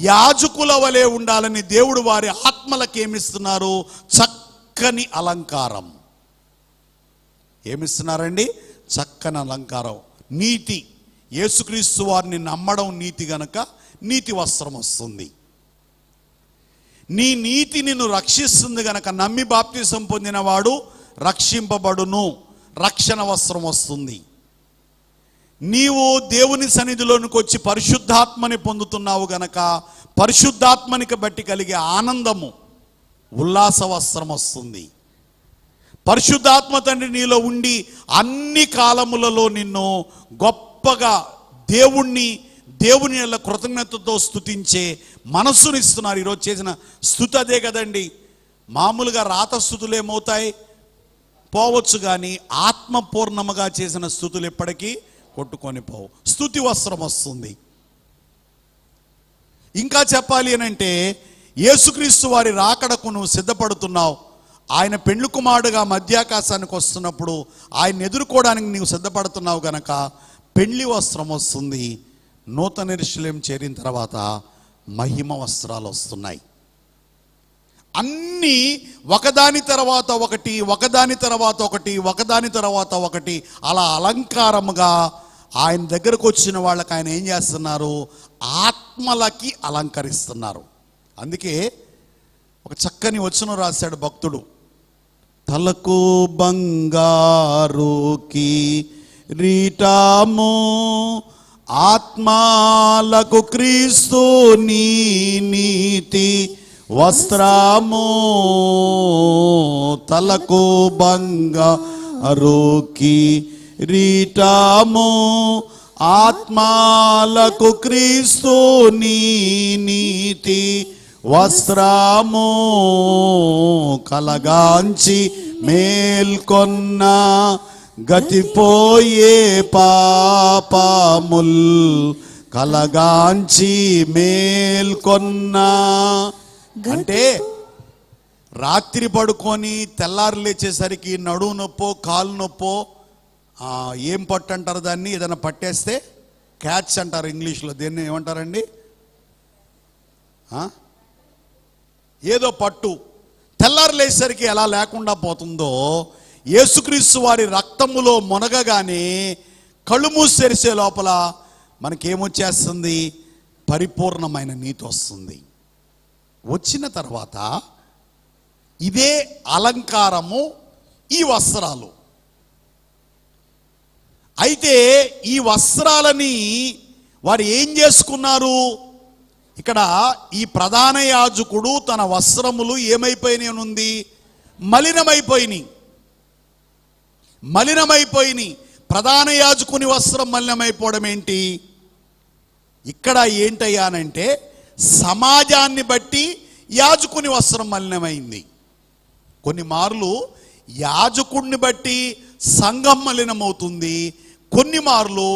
యాజకుల వలె ఉండాలని దేవుడు వారి ఆత్మలకు ఏమిస్తున్నారు? చక్కని అలంకారం. ఏమిస్తున్నారండి? చక్కని అలంకారం. నీతి. యేసుక్రీస్తు వారిని నమ్మడం నీతి గనక నీతి వస్త్రం వస్తుంది. నీ నీతి నిన్ను రక్షిస్తుంది గనక నమ్మి బాప్తిసం పొందినవాడు రక్షింపబడును, రక్షణ వస్త్రం వస్తుంది. నీవు దేవుని సన్నిధిలోనికి వచ్చి పరిశుద్ధాత్మని పొందుతున్నావు గనక పరిశుద్ధాత్మనికి బట్టి కలిగే ఆనందము, ఉల్లాస వస్త్రం వస్తుంది. పరిశుద్ధాత్మ తండ్రి నీలో ఉండి అన్ని కాలములలో నిన్ను గొప్పగా దేవుని కృతజ్ఞతతో స్తుతించే మనస్సునిస్తున్నారు. ఈరోజు చేసిన స్తుతి అదే కదండి. మామూలుగా రాత స్తుతులు ఏమవుతాయి? పోవచ్చు, కానీ ఆత్మపూర్ణముగా చేసిన స్తుతులు ఎప్పటికీ కొట్టుకొని పోవు. స్తుతి వస్త్రం వస్తుంది. ఇంకా చెప్పాలి అని అంటే, యేసుక్రీస్తు వారి రాకడకు నువ్వు సిద్ధపడుతున్నావు. ఆయన పెండ్లి కుమారుడుగా మధ్యాకాశానికి వస్తున్నప్పుడు ఆయన ఎదుర్కోవడానికి నీవు సిద్ధపడుతున్నావు గనక పెండ్లి వస్త్రం వస్తుంది. నూతన యెరూషలేము చేరిన తర్వాత మహిమ వస్త్రాలు వస్తున్నాయి. అన్నీ ఒకదాని తర్వాత ఒకటి, ఒకదాని తర్వాత ఒకటి, ఒకదాని తర్వాత ఒకటి అలా అలంకారముగా ఆయన దగ్గరకు వచ్చిన వాళ్ళకి ఆయన ఏం చేస్తున్నారు? ఆత్మలకి అలంకరిస్తున్నారు. అందుకే ఒక చక్కని వచనం రాశాడు భక్తుడు. తలకు బంగారు కిరీటము ఆత్మాలకు క్రీస్తు నీ నీతి వస్త్రము, తలకు బంగారు కిరీటము. ఆత్మాలకు క్రీస్తు నీ నీతి వస్త్రము, కలగాంచి మేల్కొన్న గతిపోయే పాపముల్, కలగాంచి మేల్కొన్న. అంటే రాత్రి పడుకొని తెల్లారు లేచేసరికి నడుము నొప్పో కాలు నొప్పో, ఏం పట్టు అంటారు దాన్ని, ఏదైనా పట్టేస్తే క్యాచ్ అంటారు ఇంగ్లీష్లో. దీన్ని ఏమంటారండి? ఏదో పట్టు తెల్లారు లేచేసరికి ఎలా లేకుండా పోతుందో, యేసుక్రీస్తు వారి రక్తములో మునగగానే కళ్ళు మూసి తెరిసే లోపల మనకేమొచ్చేస్తుంది? పరిపూర్ణమైన నీతి వస్తుంది. వచ్చిన తర్వాత ఇదే అలంకారము, ఈ వస్త్రాలు. అయితే ఈ వస్త్రాలని వారు ఏం చేసుకున్నారు? ఇక్కడ ఈ ప్రధాన యాజకుడు తన వస్త్రములు ఏమైపోయినాయి ఉంది? మలినమైపోయినాయి. ప్రధాన యాజకుని వస్త్రం మలినమైపోవడం ఏంటి? ఇక్కడ ఏంటయ్యానంటే సమాజాన్ని బట్టి యాజకుని వస్త్రం మలినమైంది. కొన్ని మార్లు యాజకుడిని బట్టి సంఘం మలినమవుతుంది, కొన్ని మార్లు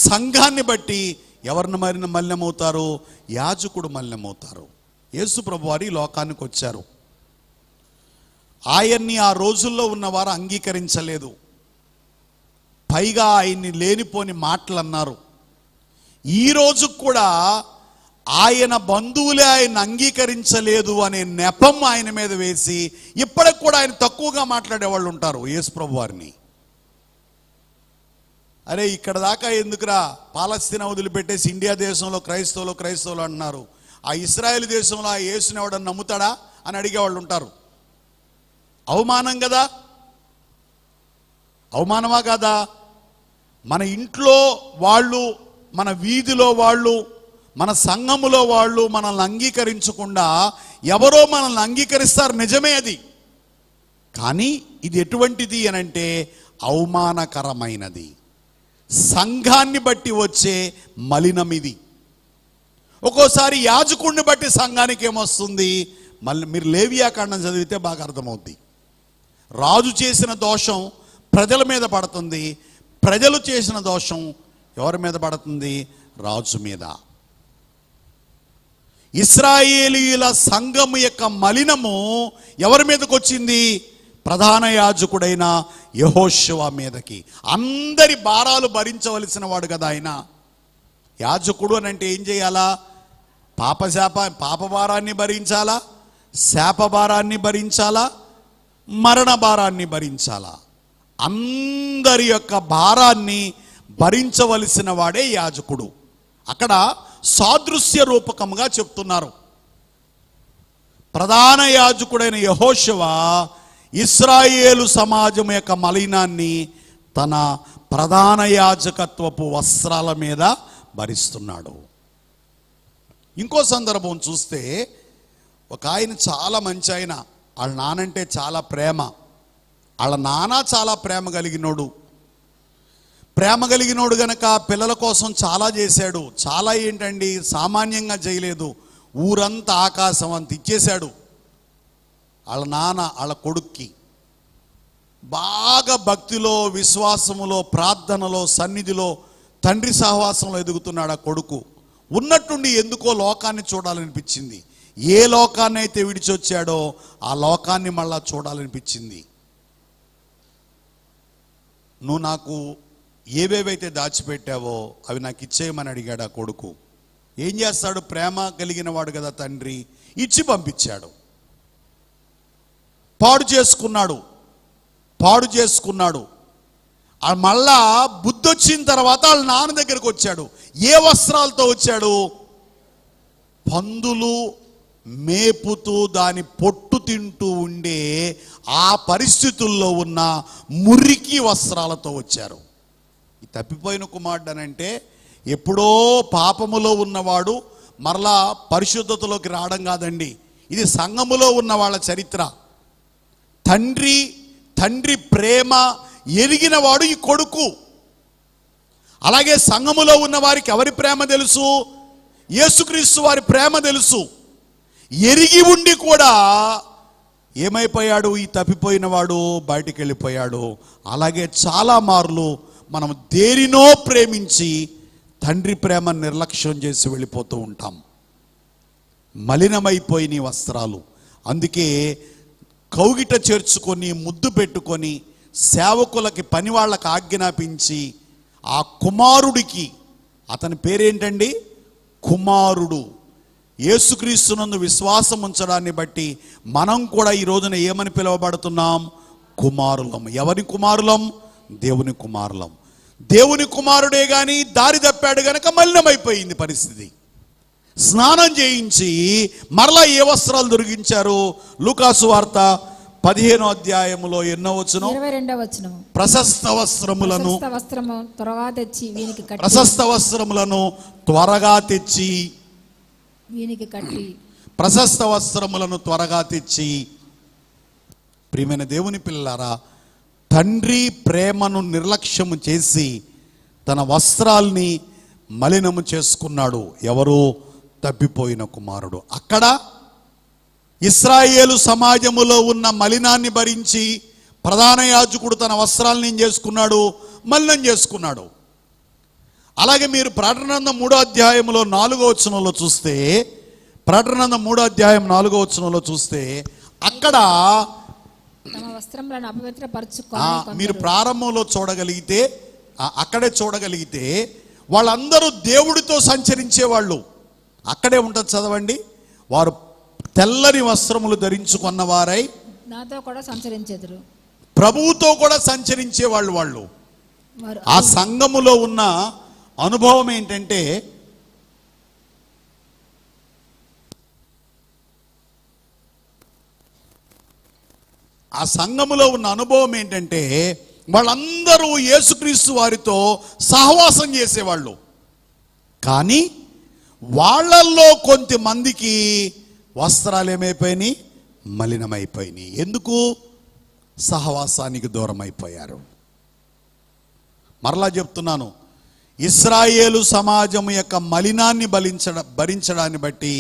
సంఘాన్ని బట్టి ఎవరిని మలినమవుతారు? యాజకుడు మలినమవుతారు. యేసు ప్రభు వారు ఈ లోకానికి వచ్చారు. ఆయన్ని ఆ రోజుల్లో ఉన్నవారు అంగీకరించలేదు. పైగా ఆయన్ని లేనిపోని మాటలు అన్నారు. ఈ రోజు కూడా ఆయన బంధువులే ఆయన అంగీకరించలేదు అనే నెపం ఆయన మీద వేసి ఇప్పటికి కూడా ఆయన తక్కువగా మాట్లాడేవాళ్ళు ఉంటారు యేసు ప్రభు వారిని. అరే ఇక్కడ దాకా ఎందుకురా, పాలస్తీనా వదిలిపెట్టేసి ఇండియా దేశంలో క్రైస్తవులు అంటున్నారు, ఆ ఇస్రాయేల్ దేశంలో ఆ యేసుని ఎవడన్నా నమ్ముతాడా అని అడిగేవాళ్ళు ఉంటారు. అవమానం కదా? అవమానమా కాదా? మన ఇంట్లో వాళ్ళు, మన వీధిలో వాళ్ళు, మన సంఘములో వాళ్ళు మనల్ని అంగీకరించకుండా ఎవరో మనల్ని అంగీకరిస్తారు, నిజమే అది. కానీ ఇది ఎటువంటిది అనంటే అవమానకరమైనది. సంఘాన్ని బట్టి వచ్చే మలినం ఇది. ఒక్కోసారి యాజకుడిని బట్టి సంఘానికి ఏమొస్తుంది? మళ్ళీ మీరు లేవియాకాండం చదివితే బాగా అర్థమవుద్ది. రాజు చేసిన దోషం ప్రజల మీద పడుతుంది, ప్రజలు చేసిన దోషం ఎవరి మీద పడుతుంది? రాజు మీద. ఇశ్రాయేలీయుల సంఘము యొక్క మలినము ఎవరి మీదకి వచ్చింది? ప్రధాన యాజకుడైన యెహోషువ మీదకి. అందరి భారాలు భరించవలసిన వాడు కదా ఆయన. యాజకుడు అని అంటే ఏం చేయాలా? పాప భారాన్ని భరించాలా, శాప భారాన్ని భరించాలా, మరణ భారాన్ని భరించాలా. అందరి యొక్క భారాన్ని భరించవలసిన వాడే యాజకుడు. అక్కడ సాదృశ్య రూపకంగా చెప్తున్నారు. ప్రధాన యాజకుడైన యెహోషువ ఇశ్రాయేలు సమాజం యొక్క మలినాన్ని తన ప్రధాన యాజకత్వపు వస్త్రాల మీద భరిస్తున్నాడు. ఇంకో సందర్భం చూస్తే ఒక ఆయన చాలా మంచి ఆయన, వాళ్ళ నానంటే చాలా ప్రేమ, వాళ్ళ నాన్న చాలా ప్రేమ కలిగినోడు గనక పిల్లల కోసం చాలా చేశాడు. చాలా ఏంటండి, సామాన్యంగా చేయలేదు, ఊరంతా ఆకాశం అంత ఇచ్చేశాడు. వాళ్ళ నాన్న వాళ్ళ కొడుక్కి బాగా భక్తిలో, విశ్వాసములో, ప్రార్థనలో, సన్నిధిలో, తండ్రి సహవాసంలో ఎదుగుతున్నాడు ఆ కొడుకు. ఉన్నట్టుండి ఎందుకో లోకాన్ని చూడాలనిపించింది. ఏ లోకాన్ని అయితే విడిచొచ్చాడో ఆ లోకాన్ని మళ్ళా చూడాలనిపించింది. నువ్వు నాకు ఏవేవైతే దాచిపెట్టావో అవి నాకు ఇచ్చేయమని అడిగాడు ఆ కొడుకు. ఏం చేస్తాడు? ప్రేమ కలిగిన వాడు కదా తండ్రి, ఇచ్చి పంపించాడు. పాడు చేసుకున్నాడు. మళ్ళా బుద్ధి వచ్చిన తర్వాత వాళ్ళ నాన్న దగ్గరకు వచ్చాడు. ఏ వస్త్రాలతో వచ్చాడు? పందులు మేపుతూ దాని పొట్టు తింటూ ఉండే ఆ పరిస్థితుల్లో ఉన్న మురికి వస్త్రాలతో వచ్చారు. ఈ తప్పిపోయిన కుమారుడు అనంటే ఎప్పుడో పాపములో ఉన్నవాడు మరలా పరిశుద్ధతలోకి రావడం కాదండి. ఇది సంఘములో ఉన్న వాళ్ళ చరిత్ర. తండ్రి ప్రేమ ఎరిగిన వాడు ఈ కొడుకు. అలాగే సంఘములో ఉన్న వారికి ఎవరి ప్రేమ తెలుసు? యేసుక్రీస్తు వారి ప్రేమ తెలుసు. ఎరిగి ఉండి కూడా ఏమైపోయాడు? ఈ తప్పిపోయిన వాడు బయటికి వెళ్ళిపోయాడు. అలాగే చాలా మార్లు మనం దేనినో ప్రేమించి తండ్రి ప్రేమ నిర్లక్ష్యం చేసి వెళ్ళిపోతూ ఉంటాం. మలినమైపోయిన వస్త్రాలు. అందుకే కౌగిట చేర్చుకొని ముద్దు పెట్టుకొని సేవకులకి పని వాళ్ళకి ఆజ్ఞాపించి ఆ కుమారుడికి, అతని పేరేంటండి? కుమారుడు. యేసుక్రీస్తునందు విశ్వాసం ఉంచడాన్ని బట్టి మనం కూడా ఈ రోజున ఏమని పిలువబడుతున్నాం? కుమారులం. ఎవరి కుమారులం? దేవుని కుమారులం. దేవుని కుమారుడే గాని దారి తప్పాడు గనక మలినమైపోయింది పరిస్థితి. స్నానం చేయించి మరలా ఏ వస్త్రాలు దొరికించారు? లూకాసు వార్త 15వ అధ్యాయములో ఎన్నో వచనం? 22వ వచనం. ప్రశస్త వస్త్రములను త్వరగా తెచ్చి వీనికి కట్టి. ప్రశస్త వస్త్రములను త్వరగా తెచ్చి వీనికి కట్టి. ప్రశస్త వస్త్రములను త్వరగా తెచ్చి. ప్రియమైన దేవుని పిల్లలారా, తండ్రి ప్రేమను నిర్లక్ష్యము చేసి తన వస్త్రాల్ని మలినము చేసుకున్నాడు. ఎవరు? తప్పిపోయిన కుమారుడు. అక్కడ ఇశ్రాయేలు సమాజములో ఉన్న మలినాన్ని భరించి ప్రధాన యాజకుడు తన వస్త్రాలను ఏం చేసుకున్నాడు? మలినం చేసుకున్నాడు. అలాగే మీరు ప్రకటన 3వ అధ్యాయంలో 4వ వచనంలో చూస్తే, ప్రకటన 3వ అధ్యాయం 4వ వచనంలో చూస్తే అక్కడ తమ వస్త్రములను అపవిత్రపరచుకొని మీరు ప్రారంభంలో చూడగలిగితే, అక్కడే చూడగలిగితే వాళ్ళందరూ దేవుడితో సంచరించే వాళ్ళు. అక్కడే ఉంటుంది, చదవండి. వారు తెల్లని వస్త్రములు ధరించుకున్న వారై నాతో కూడా సంచరించెదరు. ప్రభువుతో కూడా సంచరించే వాళ్ళు. ఆ సంఘములో ఉన్న అనుభవం ఏంటంటే, ఆ సంఘములో ఉన్న అనుభవం ఏంటంటే వాళ్ళందరూ యేసుక్రీస్తు వారితో సహవాసం చేసేవాళ్ళు. కానీ వాళ్ళల్లో కొంతమందికి వస్త్రాలు ఏమైపోయినాయి? మలినమైపోయినాయి. ఎందుకు? సహవాసానికి దూరం అయిపోయారు. మరలా చెప్తున్నాను, ఇశ్రాయేలు సమాజం యొక్క మలినాన్ని భరించడాన్ని బట్టి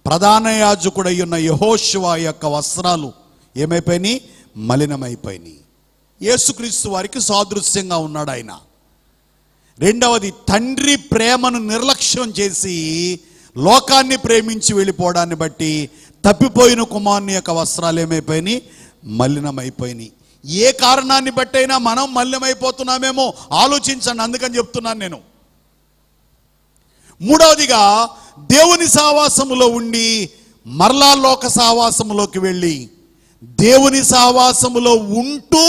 ప్రధాన యాజకుడై ఉన్న యెహోషువ యొక్క వస్త్రాలు ఏమైపోయినాయి? మలినమైపోయినాయి. యేసుక్రీస్తు వారికి సాదృశ్యంగా ఉన్నాడు ఆయన. రెండవది, తండ్రి ప్రేమను నిర్లక్ష్యం చేసి లోకాన్ని ప్రేమించి వెళ్ళిపోవడాన్ని బట్టి తప్పిపోయిన కుమారుని యొక్క వస్త్రాలు ఏమైపోయినాయి? మలినమైపోయినాయి. ఏ కారణాన్ని బట్టైనా మనం మలినమైపోతున్నామేమో ఆలోచించండి. అందుకని చెప్తున్నాను నేను. మూడవదిగా, దేవుని సహవాసములో ఉండి మరలా లోక సహవాసములోకి వెళ్ళి దేవుని సహవాసములో ఉంటూ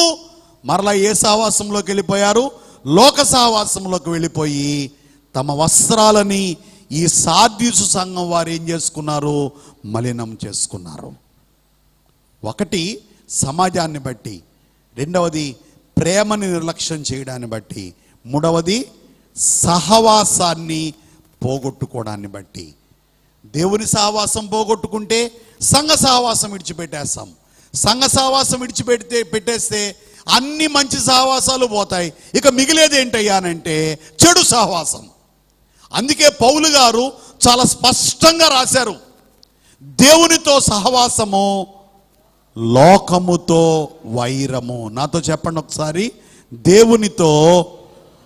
మరలా ఏ సహవాసంలోకి వెళ్ళిపోయారు? లోక సహవాసంలోకి వెళ్ళిపోయి తమ వస్త్రాలని ఈ సాద్యూసు సంఘం వారు ఏం చేసుకున్నారు? మలినం చేసుకున్నారు. ఒకటి సమాజాన్ని బట్టి, రెండవది ప్రేమని నిర్లక్ష్యం చేయడాన్ని బట్టి, మూడవది సహవాసాన్ని పోగొట్టుకోవడాన్ని బట్టి. దేవుని సహవాసం పోగొట్టుకుంటే సంఘ సహవాసం విడిచిపెట్టేస్తాం. సంఘ సహవాసం పెట్టేస్తే అన్ని మంచి సహవాసాలు పోతాయి. ఇక మిగిలేది ఏంటయ్యానంటే చెడు సహవాసం. అందుకే పౌలు గారు చాలా స్పష్టంగా రాశారు, దేవునితో సహవాసము లోకముతో వైరము. నాతో చెప్పండి ఒకసారి. దేవునితో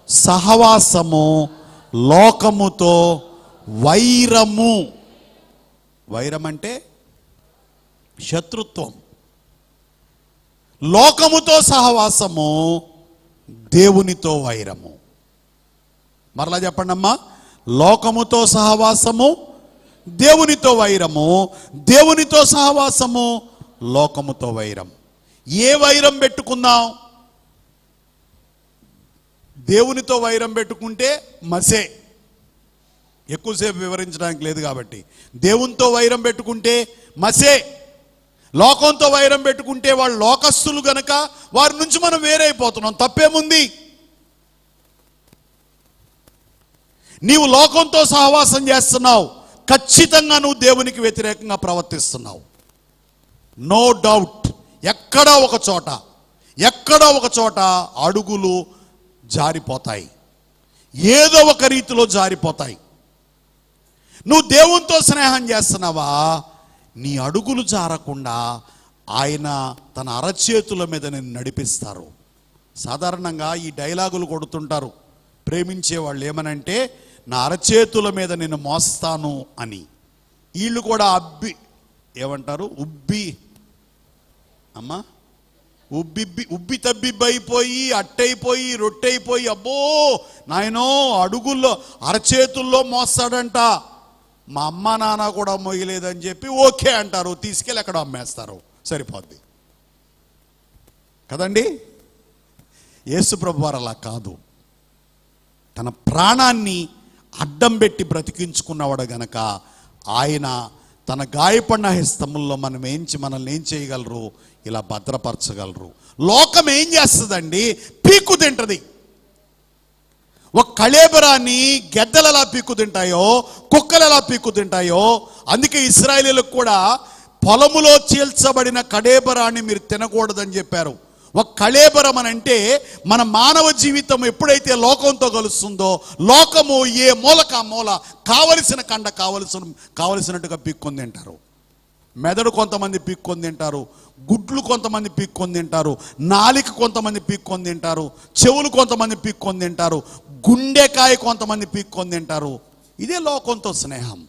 సహవాసము లోకముతో వైరము. వైరం అంటే శత్రుత్వం. లోకముతో సహవాసము, దేవునితో వైరము. మరలా చెప్పండి అమ్మా. లోకముతో సహవాసము, దేవునితో వైరము. దేవునితో సహవాసము, లోకముతో వైరం. ఏ వైరం పెట్టుకుందాం? దేవునితో వైరం పెట్టుకుంటే మసే, ఎక్కువసేపు వివరించడానికి లేదు కాబట్టి. దేవునితో వైరం పెట్టుకుంటే మసే. లోకంతో వైరం పెట్టుకుంటే వాళ్ళు లోకస్తులు గనక వారి నుంచి మనం వేరైపోతున్నాం. తప్పేముంది? నీవు లోకంతో సహవాసం చేస్తున్నావు, ఖచ్చితంగా నువ్వు దేవునికి వ్యతిరేకంగా ప్రవర్తిస్తున్నావు. No doubt. ఎక్కడో ఒక చోట అడుగులు జారిపోతాయి, ఏదో ఒక రీతిలో జారిపోతాయి. నువ్వు దేవునితో స్నేహం చేస్తున్నావా, నీ అడుగులు జారకుండా ఆయన తన అరచేతుల మీద నిన్ను నడిపిస్తారు. సాధారణంగా ఈ డైలాగులు కొడుతుంటారు ప్రేమించే వాళ్ళు, ఏమనంటే నా అరచేతుల మీద నేను మోస్తాను అని. వీళ్ళు కూడా ఉబ్బి తబ్బిబ్బైపోయి అట్టయిపోయి రొట్టయిపోయి, అబ్బో నాయనో అడుగుల్లో అరచేతుల్లో మోస్తాడంట, మా అమ్మ నాన్న కూడా మోయలేదని చెప్పి ఓకే అంటారు, తీసుకెళ్ళి ఎక్కడ అమ్మేస్తారు, సరిపోద్ది కదండి. యేసుప్రభు వారు అలా కాదు. తన ప్రాణాన్ని అడ్డం పెట్టి బ్రతికించుకున్నవాడు గనక ఆయన తన గాయపడిన హస్తముల్లో మనల్ని ఏం చేయగలరు, ఇలా భద్రపరచగలరు. లోకం ఏం చేస్తుందండి, పీక్కు తింటది. ఒక కళేబరాన్ని గెద్దలు ఎలా పీక్కు తింటాయో, కుక్కలు ఎలా పీక్కు తింటాయో, అందుకే ఇశ్రాయేలీయులకు కూడా పొలములో చీల్చబడిన కళేబరాన్ని మీరు తినకూడదని చెప్పారు. ఒక కళేబరం అని అంటే మన మానవ జీవితం ఎప్పుడైతే లోకంతో కలుస్తుందో, లోకము ఏ మూలక మూల కావలసిన కండ కావలసినట్టుగా పీక్కొని తింటారు. మెదడు కొంతమంది పీక్కొని తింటారు, గుడ్లు కొంతమంది పీక్కొని తింటారు, నాలిక కొంతమంది పీక్కొని తింటారు, చెవులు కొంతమంది పీక్కొని తింటారు, గుండెకాయ కొంతమంది పీక్కొని తింటారు. ఇదే లోకంతో స్నేహం.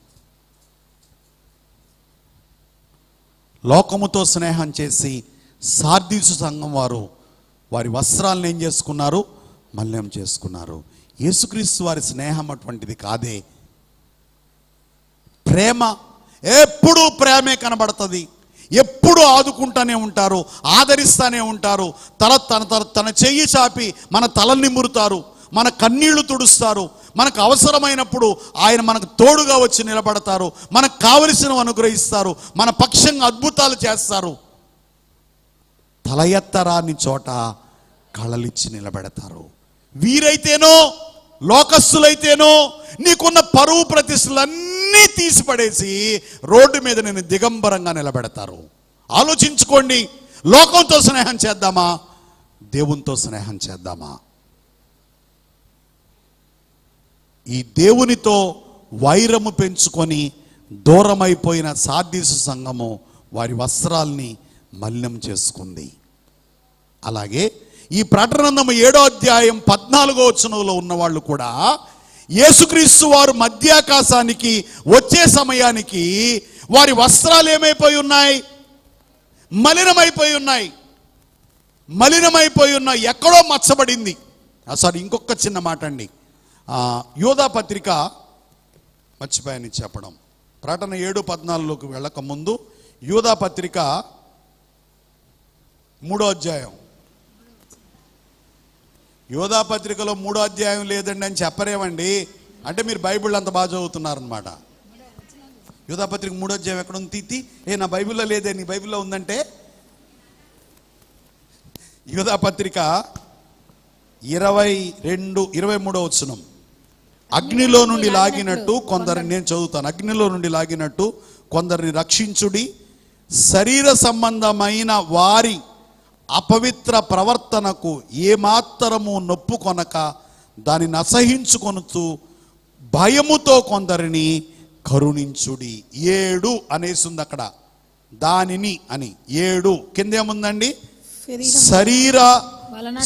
లోకముతో స్నేహం చేసి సార్దీసు సంఘం వారి వస్త్రాలను ఏం చేసుకున్నారు, మల్యం చేసుకున్నారు. యేసుక్రీస్తు వారి స్నేహం అటువంటిది కాదే. ప్రేమ ఎప్పుడూ ప్రేమే కనబడుతుంది, ఎప్పుడు ఆదుకుంటానే ఉంటారు, ఆదరిస్తానే ఉంటారు. తన చెయ్యి చాపి మన తలని నిమురుతారు, మన కన్నీళ్లు తుడుస్తారు. మనకు అవసరమైనప్పుడు ఆయన మనకు తోడుగా వచ్చి నిలబడతారు, మనకు కావలసినవి అనుగ్రహిస్తారు, మన పక్షంగా అద్భుతాలు చేస్తారు. తల ఎత్తరాని చోట కళలిచ్చి నిలబెడతారు. వీరైతేనో లోకస్తులైతేనో నీకున్న పరువు ప్రతిష్టలన్నీ తీసిపడేసి రోడ్డు మీద నేను దిగంబరంగా నిలబెడతారు. ఆలోచించుకోండి, లోకంతో స్నేహం చేద్దామా, దేవునితో స్నేహం చేద్దామా? ఈ దేవునితో వైరము పెంచుకొని దూరమైపోయిన సార్దీసు సంఘము వారి వస్త్రాల్ని మలినం చేసుకుంది. అలాగే ఈ ప్రకటన గ్రంథము 7వ అధ్యాయం 14వ వచనంలో ఉన్నవాళ్ళు కూడా యేసుక్రీస్తు వారు మధ్యాకాశానికి వచ్చే సమయానికి వారి వస్త్రాలు ఏమైపోయి ఉన్నాయి, మలినమైపోయి ఉన్నాయి. ఎక్కడో మచ్చబడింది. సారీ, ఇంకొక చిన్న మాట అండి. యోధా పత్రిక మర్చిపోయాని చెప్పడం. ప్రకటన 7:14లోకి వెళ్ళక ముందు యోధా పత్రిక 3వ అధ్యాయం. యోధా పత్రికలో 3వ అధ్యాయం లేదండి అని చెప్పరేమండి, అంటే మీరు బైబిల్ అంత బాగా చదువుతున్నారనమాట. యోధా పత్రిక 3వ అధ్యాయం ఎక్కడ ఉంది? తీతి నా బైబిల్లో లేదే, నీ బైబిల్లో ఉందంటే యోధా పత్రిక 23వ వచనం. అగ్నిలో నుండి లాగినట్టు కొందరిని, నేను చదువుతాను, అగ్నిలో నుండి లాగినట్టు కొందరిని రక్షించుడి, శరీర సంబంధమైన వారి అపవిత్ర ప్రవర్తనకు ఏమాత్రము నొప్పుకొనక దానిని అసహించుకొనుతూ భయముతో కొందరిని కరుణించుడి. 7 అనేసింది అక్కడ, దానిని అని 7 కిందేముందండి,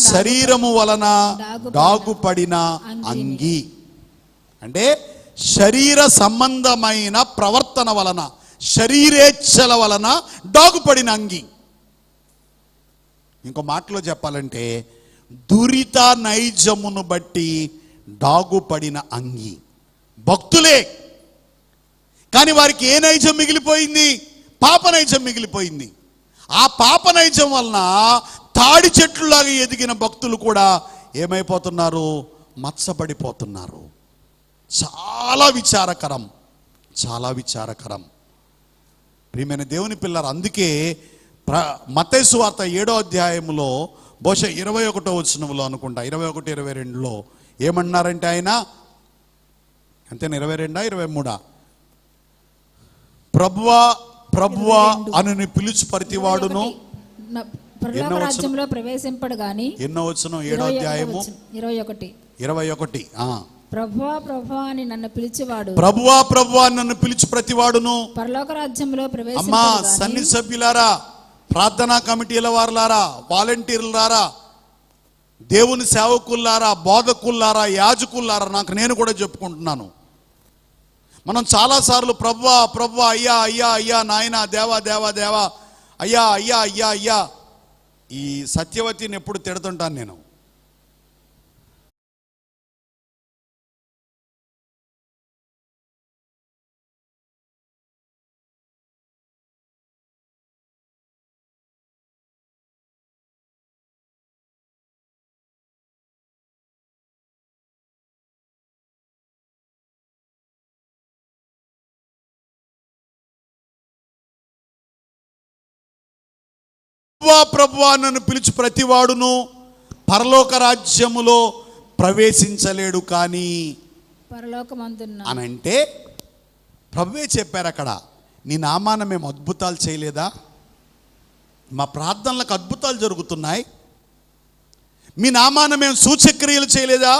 శరీరము వలన డాగుపడిన అంగి. అంటే శరీర సంబంధమైన ప్రవర్తన వలన, శరీరేచ్ఛల వలన డాగుపడిన అంగి. ఇంకో మాటలో చెప్పాలంటే దురిత నైజమును బట్టి డాగుపడిన అంగి. భక్తులే కానీ వారికి ఏ నైజం మిగిలిపోయింది? పాప నైజం మిగిలిపోయింది. ఆ పాప నైజం వలన తాడి చెట్లులాగా ఎదిగిన భక్తులు కూడా ఏమైపోతున్నారు? మచ్చబడిపోతున్నారు. చాలా విచారకరం, చాలా విచారకరం. ప్రియమైన దేవుని పిల్లలు, అందుకే మత్తయి సువార్త 7వ అధ్యాయంలో బహుశా 21వ వచనంలో అనుకుంటా, 21, 22లో ఏమన్నారంటే ఆయన అంతేనా? 22, 23. ప్రభువా ప్రభువా అని పిలుచు ప్రతివాడును పరలోక రాజ్యంలో ప్రవేశింపడు గాని. ఎన్నో వచనం? 7వ అధ్యాయము 21. ప్రభువా ప్రభువా అని నన్ను పిలిచేవాడు, ప్రభువా ప్రభువా నన్ను పిలిచి ప్రతివాడును పరలోక రాజ్యంలో అమ్మా ప్రవేశింపడు గాని. సన్ని సభ్యులారా, ప్రార్థనా కమిటీల వారులారా, వాలంటీర్లారా, దేవుని సేవకుల్లారా, బోధకుల్లారా, యాజకుల్లారా, నేను కూడా చెప్పుకుంటున్నాను. మనం చాలాసార్లు ప్రభువా ప్రభువా, అయ్యా అయ్యా అయ్యా, నాయన, దేవా దేవా దేవా, అయ్యా అయ్యా అయ్యా అయ్యా. ఈ సత్యవతిని ఎప్పుడు తిడుతుంటాను నేను. ప్రభువా నన్ను పిలిచి ప్రతివాడును పరలోక రాజ్యములో ప్రవేశించలేడు కానీ పరలోకమందున్న అని అంటే ప్రభువే చెప్పారు అక్కడ, నీ నామాన మేము అద్భుతాలు చేయలేదా? మా ప్రార్థనలకు అద్భుతాలు జరుగుతున్నాయి. మీ నామాన మేము సూచక్రియలు చేయలేదా?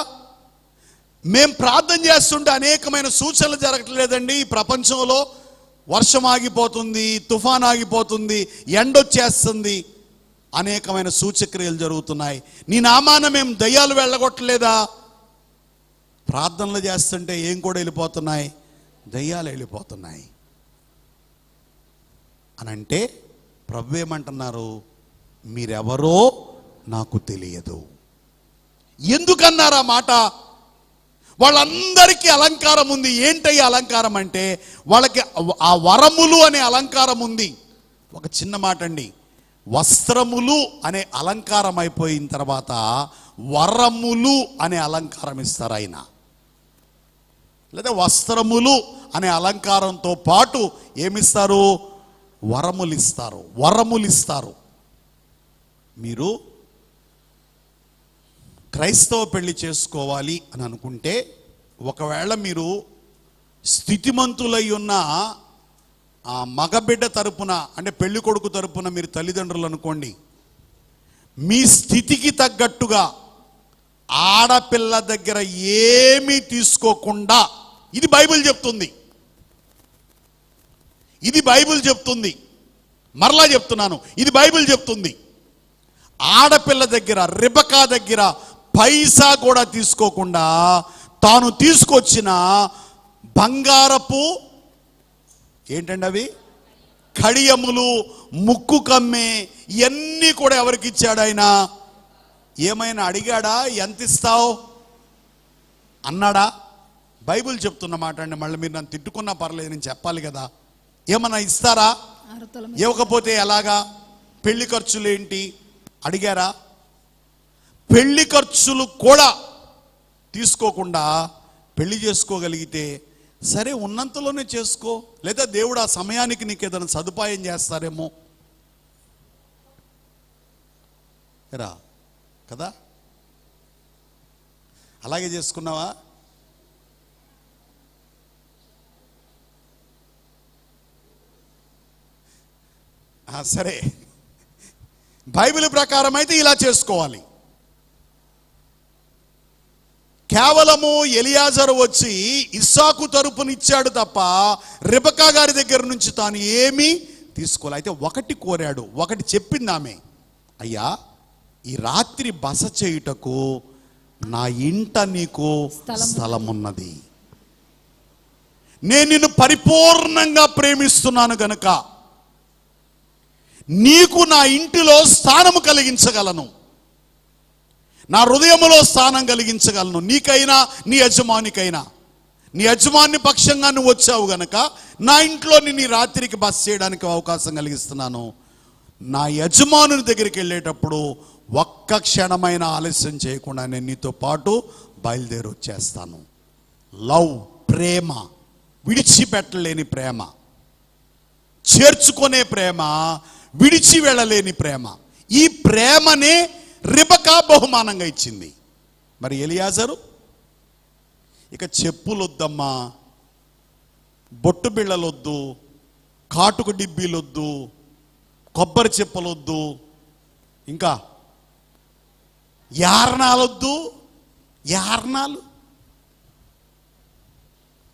మేము ప్రార్థన చేస్తుంటే అనేకమైన సూచనలు జరగట్లేదండి. ఈ ప్రపంచంలో వర్షం ఆగిపోతుంది, తుఫాన్ ఆగిపోతుంది, ఎండొచ్చేస్తుంది, అనేకమైన సూచక్రియలు జరుగుతున్నాయి. నీ నామాన మేము దయ్యాలు వెళ్ళగొట్టలేదా? ప్రార్థనలు చేస్తుంటే ఏం కూడా వెళ్ళిపోతున్నాయి? దయ్యాలు వెళ్ళిపోతున్నాయి అని అంటే ప్రభు ఏమంటున్నారు? మీరెవరో నాకు తెలియదు. ఎందుకన్నారు ఆ మాట? వాళ్ళందరికీ అలంకారం ఉంది. ఏంటయ్యా అలంకారం అంటే, వాళ్ళకి ఆ వరములు అనే అలంకారం ఉంది. ఒక చిన్న మాట అండి, వస్త్రములు అనే అలంకారం అయిపోయిన తర్వాత వరములు అనే అలంకారం ఇస్తారు ఆయన. లేదా వస్త్రములు అనే అలంకారంతో పాటు ఏమిస్తారు? వరములు ఇస్తారు. వరములు ఇస్తారు. మీరు క్రైస్తవ పెళ్లి చేసుకోవాలి అని అనుకుంటే, ఒకవేళ మీరు స్థితిమంతులై ఉన్న ఆ మగబిడ్డ తరపున, అంటే పెళ్లి కొడుకు తరపున మీరు తల్లిదండ్రులు అనుకోండి, మీ స్థితికి తగ్గట్టుగా ఆడపిల్ల దగ్గర ఏమీ తీసుకోకుండా, ఇది బైబిల్ చెప్తుంది, ఇది బైబిల్ చెప్తుంది, మరలా చెప్తున్నాను, ఇది బైబిల్ చెప్తుంది. ఆడపిల్ల దగ్గర, రిబకా దగ్గర పైసా కూడా తీసుకోకుండా తాను తీసుకొచ్చిన బంగారపు ఏంటండి అవి కడియములు, ముక్కు కమ్మే, ఇవన్నీ కూడా ఎవరికి ఇచ్చాడు ఆయన? ఏమైనా అడిగాడా? ఎంత ఇస్తావు అన్నాడా? బైబిల్ చెప్తున్న మాట అండి. మళ్ళీ మీరు నన్ను తిట్టుకున్నా పర్లేదు, నేను చెప్పాలి కదా. ఏమన్నా ఇస్తారా? ఇవ్వకపోతే ఎలాగా? పెళ్లి ఖర్చులు ఏంటి అడిగారా? పెళ్లి ఖర్చులు కూడా తీసుకోకుండా పెళ్లి చేసుకోగలిగితే సరే, ఉన్నంతలోనే చేసుకో, లేదా దేవుడు ఆ సమయానికి నీకు ఏదైనా సదుపాయం చేస్తారేమో రా కదా. అలాగే చేసుకున్నావా? సరే, బైబిల్ ప్రకారం అయితే ఇలా చేసుకోవాలి. కేవలము ఎలియాజరు వచ్చి ఇస్సాకు తరపునిచ్చాడు తప్ప రిబకా గారి దగ్గర నుంచి తాను ఏమీ తీసుకోవాలి. అయితే ఒకటి కోరాడు, ఒకటి చెప్పింది ఆమె, అయ్యా ఈ రాత్రి బస చేయుటకు నా ఇంట నీకు స్థలం ఉన్నది, నేను నిన్ను పరిపూర్ణంగా ప్రేమిస్తున్నాను గనుక నీకు నా ఇంటిలో స్థానము కలిగించగలను, నా హృదయములో స్థానం కలిగించగలను. నీకైనా నీ యజమానికైనా, నీ యజమాని పక్షంగా నువ్వు వచ్చావు గనక నా ఇంట్లో నీ రాత్రికి బస చేయడానికి అవకాశం కలిగిస్తున్నాను. నా యజమానుని దగ్గరికి వెళ్ళేటప్పుడు ఒక్క క్షణమైన ఆలస్యం చేయకుండా నేను నీతో పాటు బయలుదేరి వచ్చేస్తాను. లవ్, ప్రేమ, విడిచిపెట్టలేని ప్రేమ, చేర్చుకునే ప్రేమ, విడిచి వెళ్ళలేని ప్రేమ. ఈ ప్రేమనే రిబకా బహుమానంగా ఇచ్చింది. మరి ఎలియాజరు ఇక చెప్పులు వద్దమ్మా, బొట్టు బిళ్ళలొద్దు, కాటుకు డిబ్బీలొద్దు, కొబ్బరి చెప్పులొద్దు, ఇంకా యారణాలొద్దు. యారణాలు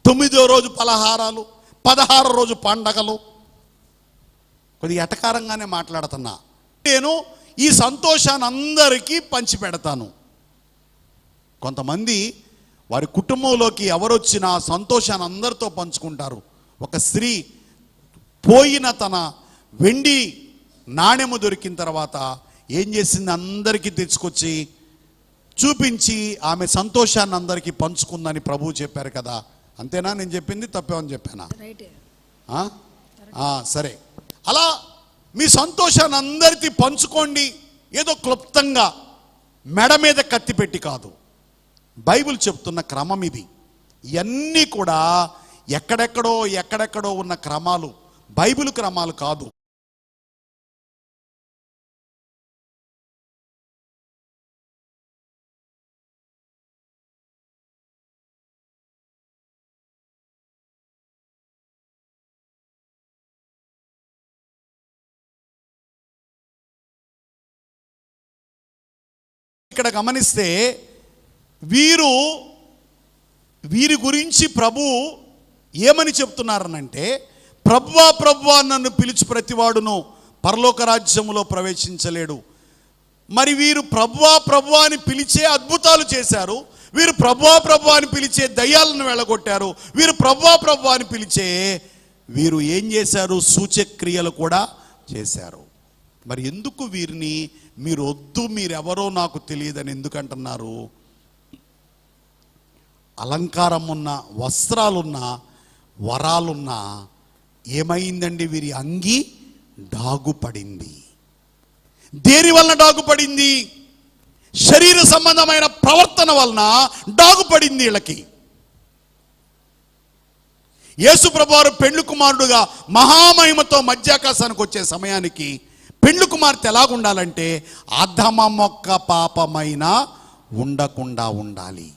9వ రోజు పలహారాలు, 16వ రోజు పండగలు. కొద్దిగా ఎటకారంగానే మాట్లాడుతున్నా. నేను ఈ సంతోషాన్ని అందరికీ పంచిపెడతాను. కొంతమంది వారి కుటుంబంలోకి ఎవరొచ్చినా సంతోషాన్ని అందరితో పంచుకుంటారు. ఒక స్త్రీ పోయిన తన వెండి నాణెము దొరికిన తర్వాత ఏం చేసింది? అందరికీ తెచ్చుకొచ్చి చూపించి ఆమె సంతోషాన్ని అందరికీ పంచుకుందని ప్రభువు చెప్పారు కదా. అంతేనా? నేను చెప్పింది తప్పేమని చెప్పానా? సరే, అలా మీ సంతోషాన్ని అందరికీ పంచుకోండి. ఏదో క్లుప్తంగా మెడ మీద కత్తి పెట్టి కాదు. బైబిల్ చెప్తున్న క్రమం ఇది. ఇవన్నీ కూడా ఎక్కడెక్కడో ఉన్న క్రమాలు, బైబిల్ క్రమాలు కాదు. ఇక్కడ గమనిస్తే వీరి గురించి ప్రభు ఏమని చెప్తున్నారనంటే, ప్రభువా ప్రభువా నన్ను పిలిచి ప్రతివాడును పరలోక రాజ్యములో ప్రవేశించలేడు. మరి వీరు ప్రభువా ప్రభువా అని పిలిచే అద్భుతాలు చేశారు. వీరు ప్రభువా ప్రభువా అని పిలిచే దయ్యాలను వెళ్ళగొట్టారు. వీరు ప్రభువా ప్రభువా అని పిలిచే వీరు ఏం చేశారు? సూచక్రియలు కూడా చేశారు. మరి ఎందుకు వీరిని మీరు వద్దు, మీరెవరో నాకు తెలియదని ఎందుకంటున్నారు? అలంకారం ఉన్న, వస్త్రాలున్న, వరాలున్న ఏమైందండి? వీరి అంగి డాగుపడింది. దేని వలన డాగుపడింది? శరీర సంబంధమైన ప్రవర్తన వలన డాగుపడింది వీళ్ళకి. యేసు ప్రభువారు పెండ్లి కుమారుడుగా మహామహిమతో మధ్యాకాశానికి వచ్చే సమయానికి పెండ్లి కుమార్తె ఎలాగుండాలంటే అధమ మొక్క పాపమైన ఉండకుండా ఉండాలి.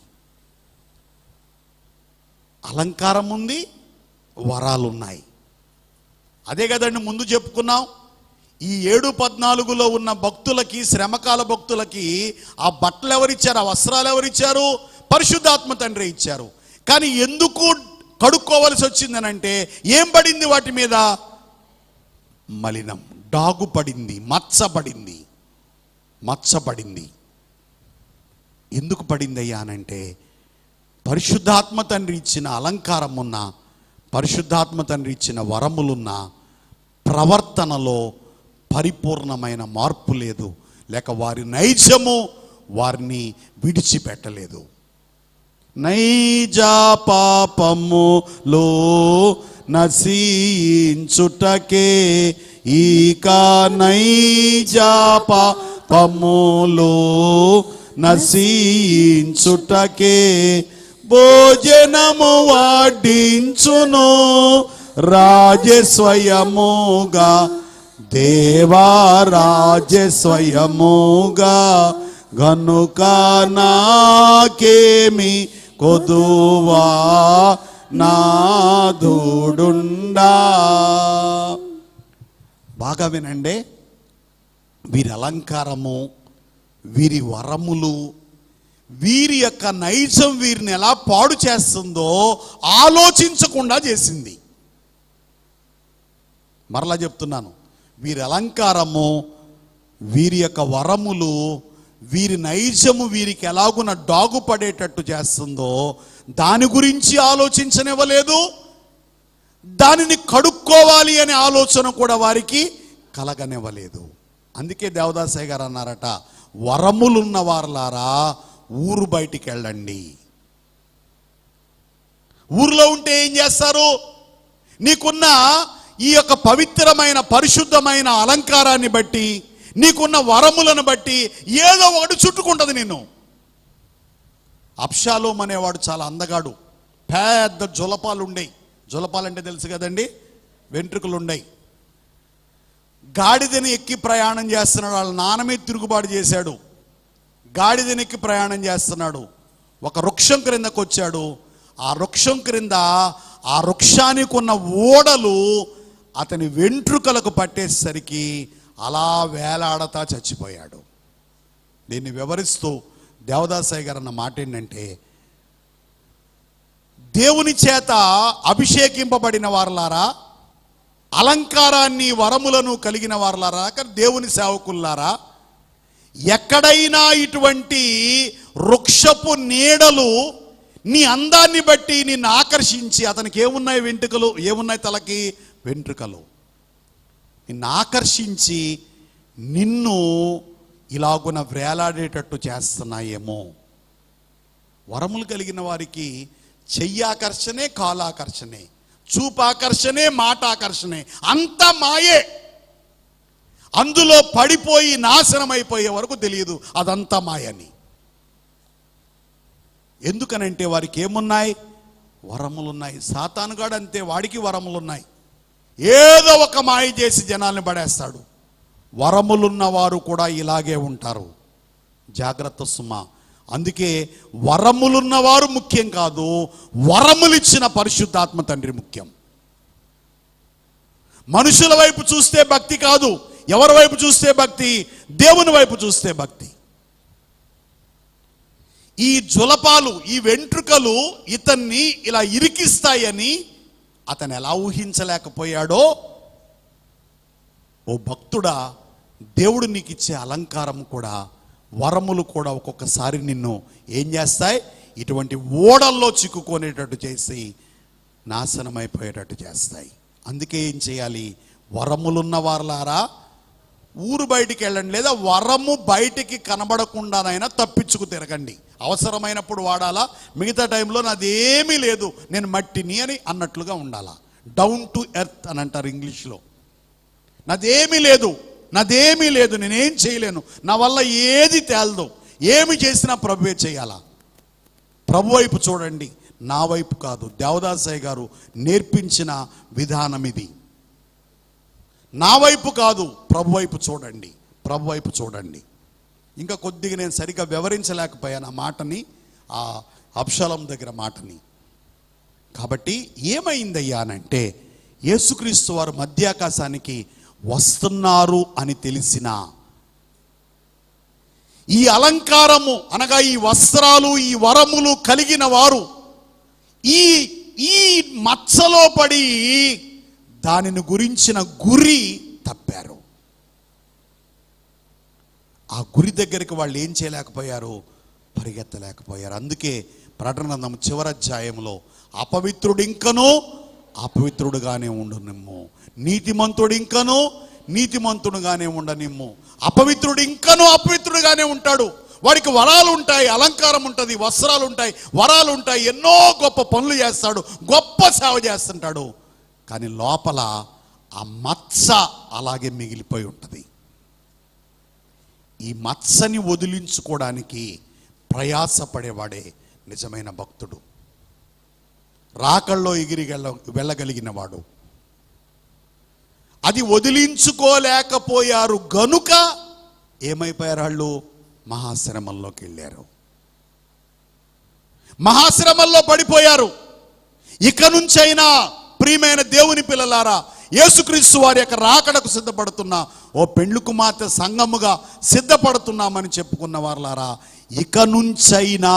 అలంకారం ఉంది, వరాలు ఉన్నాయి. అదే కదండి ముందు చెప్పుకున్నాం. ఈ 7:14లో ఉన్న భక్తులకి, శ్రమకాల భక్తులకి ఆ బట్టలు ఎవరిచ్చారు? ఆ వస్త్రాలు ఎవరిచ్చారు? పరిశుద్ధాత్మ తండ్రి ఇచ్చారు. కానీ ఎందుకు కడుక్కోవలసి వచ్చిందనంటే ఏం పడింది వాటి మీద? మలినం, డాగు పడింది, మచ్చబడింది. ఎందుకు పడిందయ్యా అనంటే పరిశుద్ధాత్మ తండ్రి ఇచ్చిన అలంకారం ఉన్న, పరిశుద్ధాత్మ తండ్రి ఇచ్చిన వరములున్న ప్రవర్తనలో పరిపూర్ణమైన మార్పు లేదు, లేక వారి నైజము వారిని విడిచిపెట్టలేదు. నైజ పాపములో నశించుటకే ఈక నైజ పాపములో నశించుటకే భోజనము వాడించును రాజస్వయముగా, దేవా రాజస్వయముగా, గనుక నాకేమి కొదువా నాదుడుండా. బాగా వినండి. వీరి అలంకారము, వీరి వరములు, వీరి యొక్క నైజం వీరిని ఎలా పాడు చేస్తుందో ఆలోచించకుండా చేసింది. మరలా చెప్తున్నాను, వీరి అలంకారము, వీరి యొక్క వరములు, వీరి నైజము వీరికి ఎలాగున డాగు పడేటట్టు చేస్తుందో దాని గురించి ఆలోచించనివ్వలేదు. దానిని కడుక్కోవాలి అనే ఆలోచన కూడా వారికి కలగనివ్వలేదు. అందుకే దేవదాసయ్య గారు అన్నారట, వరములున్న వారలారా ఊరు బయటికి వెళ్ళండి. ఊరిలో ఉంటే ఏం చేస్తారు? నీకున్న ఈ యొక్క పవిత్రమైన పరిశుద్ధమైన అలంకారాన్ని బట్టి, నీకున్న వరములను బట్టి ఏదో ఒకటి చుట్టుకుంటుంది నిన్ను. అబ్షాలోం అనేవాడు చాలా అందగాడు. పెద్ద జులపాలు ఉండేవి. జులపాలంటే తెలుసు కదండి, వెంట్రుకలు ఉండేవి. గాడిదని ఎక్కి ప్రయాణం చేస్తున్నాడు. వాళ్ళ నాన్నమే తిరుగుబాటు చేశాడు. గాడిదని ఎక్కి ప్రయాణం చేస్తున్నాడు. ఒక వృక్షం క్రిందకు వచ్చాడు. ఆ వృక్షం క్రింద ఆ వృక్షానికి ఉన్న ఓడలు అతని వెంట్రుకలకు పట్టేసరికి అలా వేలాడతా చచ్చిపోయాడు. దీన్ని వివరిస్తూ దేవదాసయ్య గారు అన్న మాట ఏంటంటే, దేవుని చేత అభిషేకింపబడిన వారలారా, అలంకారాన్ని వరములను కలిగిన వారలారా, దేవుని సేవకులారా, ఎక్కడైనా ఇటువంటి వృక్షపు నీడలు నీ అందాన్ని బట్టి నిన్ను ఆకర్షించి, అతనికి ఏమున్నాయి వెంట్రుకలు, ఏమున్నాయి తలకి వెంట్రుకలు, నిన్ను ఆకర్షించి నిన్ను ఇలాగున వేలాడేటట్టు చేస్తున్నాయేమో. వరములు కలిగిన వారికి చెయ్యాకర్షణే, కాలాకర్షణే, చూపాకర్షణే, మాటాకర్షణే, అంతా మాయే. అందులో పడిపోయి నాశనమైపోయే వరకు తెలియదు అదంతా మాయని. ఎందుకనంటే వారికి ఏమున్నాయి? వరములున్నాయి. సాతానుగాడు అంతే, వాడికి వరములున్నాయి. ఏదో ఒక మాయ చేసి జనాల్ని పడేస్తాడు. వరములున్న వారు కూడా ఇలాగే ఉంటారు. జాగ్రత్త సుమా. అందుకే వరములున్నవారు ముఖ్యం కాదు, వరములిచ్చిన పరిశుద్ధాత్మ తండ్రి ముఖ్యం. మనుషుల వైపు చూస్తే భక్తి కాదు. ఎవరి వైపు చూస్తే భక్తి? దేవుని వైపు చూస్తే భక్తి. ఈ జులపాలు, ఈ వెంట్రుకలు ఇతన్ని ఇలా ఇరికిస్తాయని అతను ఎలా ఊహించలేకపోయాడో, ఓ భక్తుడా, దేవుడు నీకు ఇచ్చే అలంకారం కూడా, వరములు కూడా ఒక్కొక్కసారి నిన్ను ఏం చేస్తాయి? ఇటువంటి ఓడల్లో చిక్కుకునేటట్టు చేసి నాశనమైపోయేటట్టు చేస్తాయి. అందుకే ఏం చేయాలి? వరములున్న వారలారా, ఊరు బయటికి వెళ్ళండి, లేదా వరము బయటికి కనబడకుండానైనా తప్పించుకు తిరగండి. అవసరమైనప్పుడు వాడాలా, మిగతా టైంలో నాదేమీ లేదు, నేను మట్టిని అని అన్నట్లుగా ఉండాలా. డౌన్ టు ఎర్త్ అని అంటారు ఇంగ్లీష్లో. నాదేమీ లేదు, నాదేమీ లేదు, నేనేం చేయలేను, నా వల్ల ఏది తేలదు, ఏమి చేసినా ప్రభువే చేయాలా. ప్రభు వైపు చూడండి, నా వైపు కాదు. దేవదాసయ్య గారు నేర్పించిన విధానం ఇది. నా వైపు కాదు, ప్రభు వైపు చూడండి, ప్రభు వైపు చూడండి. ఇంకా కొద్దిగా నేను సరిగ్గా వివరించలేకపోయాను ఆ మాటని, ఆ అబ్షాలోము దగ్గర మాటని. కాబట్టి ఏమైందయ్యా అనంటే, యేసుక్రీస్తు వారు మధ్యాకాశానికి వస్తున్నారు అని తెలిసిన, ఈ అలంకారము అనగా ఈ వస్త్రాలు, ఈ వరములు కలిగిన వారు ఈ ఈ మచ్చలో పడి దానిని గురించిన గురి తప్పారు. ఆ గురి దగ్గరికి వాళ్ళు ఏం చేయలేకపోయారు? పరిగెత్తలేకపోయారు. అందుకే ప్రకటన గ్రంథం చివరి అధ్యాయంలో అపవిత్రుడు ఇంకనూ అపవిత్రుడుగానే ఉండనిమ్ము, నీతిమంతుడు ఇంకనూ నీతిమంతుడుగానే ఉండనిమ్ము. అపవిత్రుడు ఇంకనూ అపవిత్రుడుగానే ఉంటాడు. వాడికి వరాలు ఉంటాయి, అలంకారం ఉంటుంది, వస్త్రాలు ఉంటాయి, వరాలు ఉంటాయి, ఎన్నో గొప్ప పనులు చేస్తాడు, గొప్ప సేవ చేస్తుంటాడు. కానీ లోపల ఆ మచ్చ అలాగే మిగిలిపోయి ఉంటుంది. ఈ మచ్చని వదిలించుకోవడానికి ప్రయాసపడేవాడే నిజమైన భక్తుడు, రాకల్లో ఎగిరి వెళ్ళగలిగిన వాడు. అది వదిలించుకోలేకపోయారు గనుక ఏమైపోయారు? వాళ్ళు మహాశ్రమంలోకి వెళ్ళారు, మహాశ్రమంలో పడిపోయారు. ఇక నుంచైనా ప్రియమైన దేవుని పిల్లలారా, యేసుక్రీస్తు వారి యొక్క రాకడకు సిద్ధపడుతున్న ఓ పెండ్లి కుమార్తె సంఘముగా సిద్ధపడుతున్నామని చెప్పుకున్న వారలారా, ఇక నుంచైనా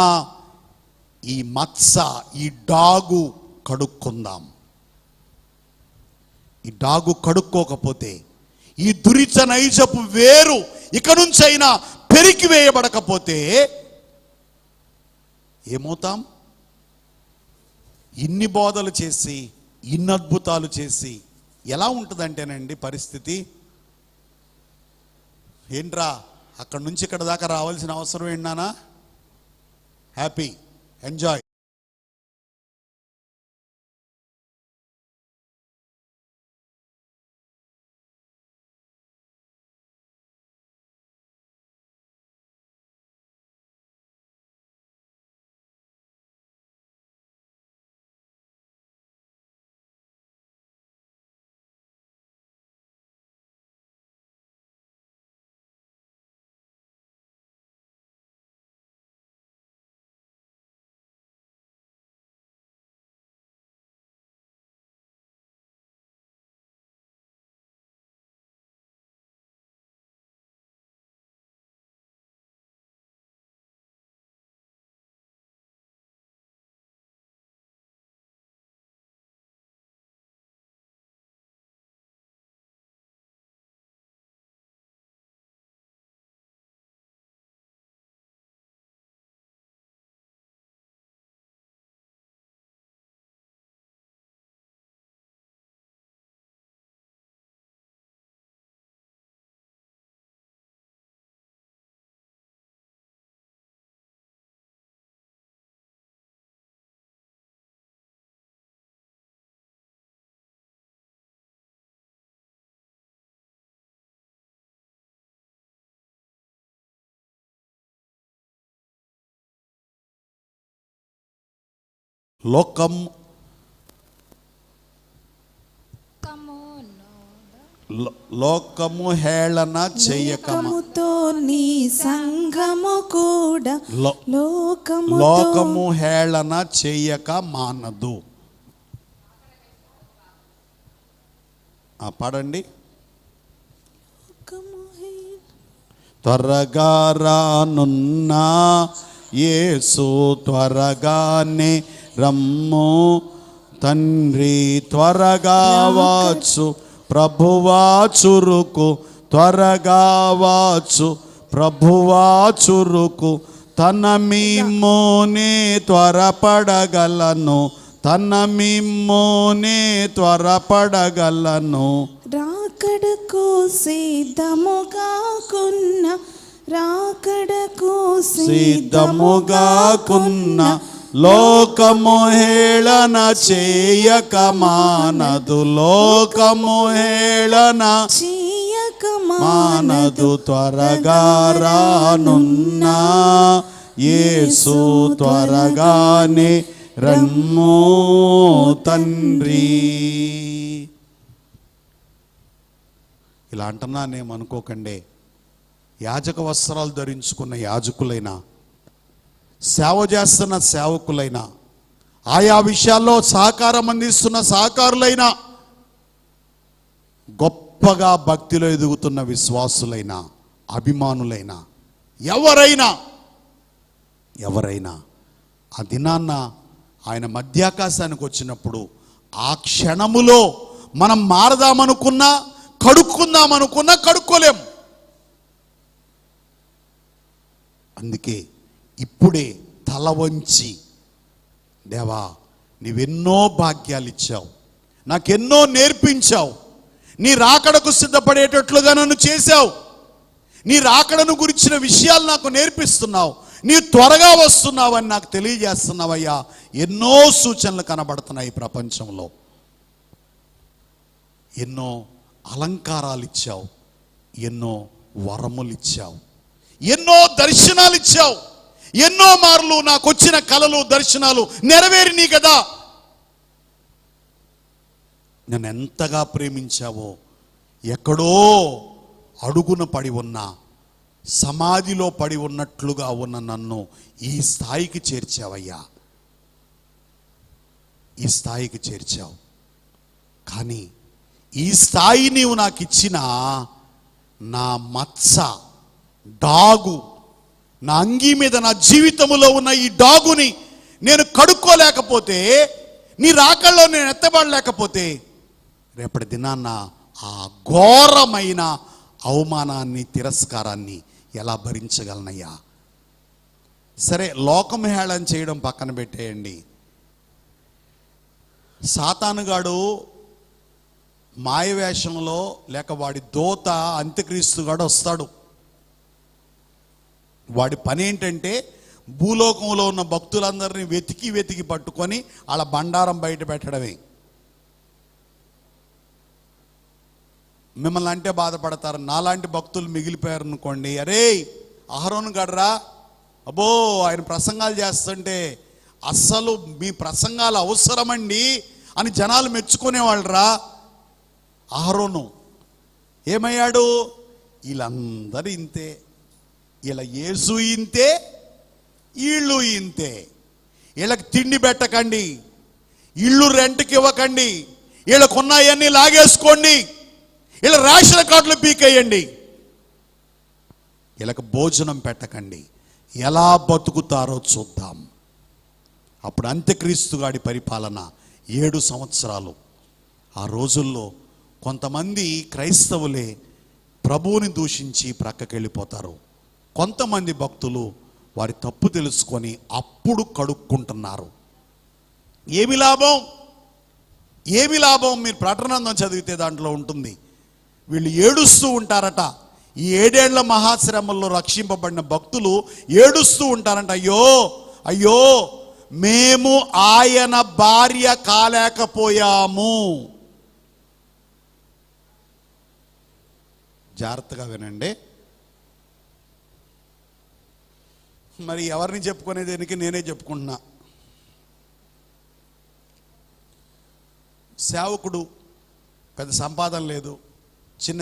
ఈ మత్స, ఈ డాగు కడుక్కుందాం. ఈ డాగు కడుక్కోకపోతే, ఈ దురిత నైజపు వేరు ఇక నుంచైనా పెరికి వేయబడకపోతే ఏమవుతాం? ఇన్ని బోధలు చేసి, ఇన్ని అద్భుతాలు చేసి ఎలా ఉంటుందంటేనండి పరిస్థితి, ఏంట్రా అక్కడి నుంచి ఇక్కడ దాకా రావాల్సిన అవసరం ఏంటన్నా? Happy, enjoy. లోకం లోకము హేళన చెయ్యకమా. లోకముతో నీ సంగము కూడా లోకము హేళన చెయ్యక మానదు. పాడండి. త్వరగా రానున్నా యేసు త్వరగానే రమ్ము తండ్రి, త్వరగా వచ్చు ప్రభువా చురుకు, త్వరగా వచ్చు ప్రభువా చురుకు, తన మిమ్మునే త్వరపడగలను, తన మిమ్మునే త్వరపడగలను. రాకడకు సిద్ధముగాకున్న, రాకడకు సిద్ధముగాకున్న లోకము హేళన చేయక మానదు, లోకము హేళన చేయక మానదు. త్వరగా రానున్నా యేసు త్వరగానే రమ్ము తండ్రి. ఇలా అంటున్నానేమనుకోకండి. యాజక వస్త్రాలు ధరించుకున్న యాజకులైనా, సేవ చేస్తున్న సేవకులైనా, ఆయా విషయాల్లో సహకారం అందిస్తున్న సహకారులైనా, గొప్పగా భక్తిలో ఎదుగుతున్న విశ్వాసులైనా, అభిమానులైనా, ఎవరైనా ఆ దినాన్న ఆయన మధ్యాకాశానికి వచ్చినప్పుడు ఆ క్షణములో మనం మారదామనుకున్నా, కడుక్కుందామనుకున్నా కడుక్కోలేం. అందుకే ఇప్పుడే తల వంచి, దేవా నీవెన్నో భాగ్యాలు ఇచ్చావు, నాకెన్నో నేర్పించావు, నీ రాకడకు సిద్ధపడేటట్లుగా నన్ను చేశావు, నీ రాకడను గురించిన విషయాలు నాకు నేర్పిస్తున్నావు, నీ త్వరగా వస్తున్నావు అని నాకు తెలియజేస్తున్నావయ్యా. ఎన్నో సూచనలు కనబడుతున్నాయి ప్రపంచంలో. ఎన్నో అలంకారాలు ఇచ్చావు, ఎన్నో వరములు ఇచ్చావు, ఎన్నో దర్శనాలు ఇచ్చావు. ఎన్నో మార్లు నాకు వచ్చిన కలలు దర్శనాలు నెరవేరినాయి కదా. నన్ను ఎంతగా ప్రేమించావో, ఎక్కడో అడుగున పడి ఉన్నా, సమాధిలో పడి ఉన్నట్లుగా ఉన్న నన్ను ఈ స్థాయికి చేర్చావయ్యా, ఈ స్థాయికి చేర్చావు. కానీ ఈ స్థాయి నీవు నాకు ఇచ్చిన నా మచ్చ, డాగు, నా అంగీ మీద నా జీవితంలో ఉన్న ఈ డాగుని నేను కడుక్కోలేకపోతే, నీ రాకల్లో నేను ఎత్తబడలేకపోతే, రేపటి దినాన్న ఆ ఘోరమైన అవమానాన్ని, తిరస్కారాన్ని ఎలా భరించగలనయ్యా? సరే, లోకం హేళన చేయడం పక్కన పెట్టేయండి. సాతానుగాడు మాయవేషంలో, లేక వాడి దోత అంత్యక్రీస్తుగాడు వస్తాడు. వాడి పని ఏంటంటే భూలోకంలో ఉన్న భక్తులందరినీ వెతికి వెతికి పట్టుకొని వాళ్ళ బండారం బయట పెట్టడమే. మిమ్మల్ని అంటే బాధపడతారు. నాలాంటి భక్తులు మిగిలిపోయారు అనుకోండి, అరే అహరోను గడ్రా, అబ్బో ఆయన ప్రసంగాలు చేస్తుంటే అస్సలు మీ ప్రసంగాలు అవసరమండి అని జనాలు మెచ్చుకునేవాళ్ళరా. అహరోను ఏమయ్యాడు? వీళ్ళందరూ ఇంతే, ఇలా యేసు ఇంతే, వీళ్ళు ఇంతే. వీళ్ళకి తిండి పెట్టకండి, ఇళ్ళు రెంట్కి ఇవ్వకండి, వీళ్ళకున్నాయన్నీ లాగేసుకోండి, వీళ్ళ రేషన్ కార్డులు పీకేయండి, వీళ్ళకి భోజనం పెట్టకండి, ఎలా బతుకుతారో చూద్దాం. అప్పుడు అంత్యక్రీస్తు గాడి పరిపాలన 7 సంవత్సరాలు. ఆ రోజుల్లో కొంతమంది క్రైస్తవులే ప్రభువుని దూషించి ప్రక్కకెళ్ళిపోతారు. కొంతమంది భక్తులు వారి తప్పు తెలుసుకొని అప్పుడు కడుక్కుంటున్నారు. ఏమి లాభం? ఏమి లాభం? మీరు ప్రకటనందం చదివితే దాంట్లో ఉంటుంది. వీళ్ళు ఏడుస్తూ ఉంటారట. ఈ 7 ఏళ్ల మహాశ్రమంలో రక్షింపబడిన భక్తులు ఏడుస్తూ ఉంటారంట. అయ్యో అయ్యో, మేము ఆయన భార్య కాలేకపోయాము. జాగ్రత్తగా వినండి. మరి ఎవరిని చెప్పుకునేదానికి నేనే చెప్పుకుంటున్నా. సేవకుడు, పెద్ద సంపాదన లేదు, చిన్న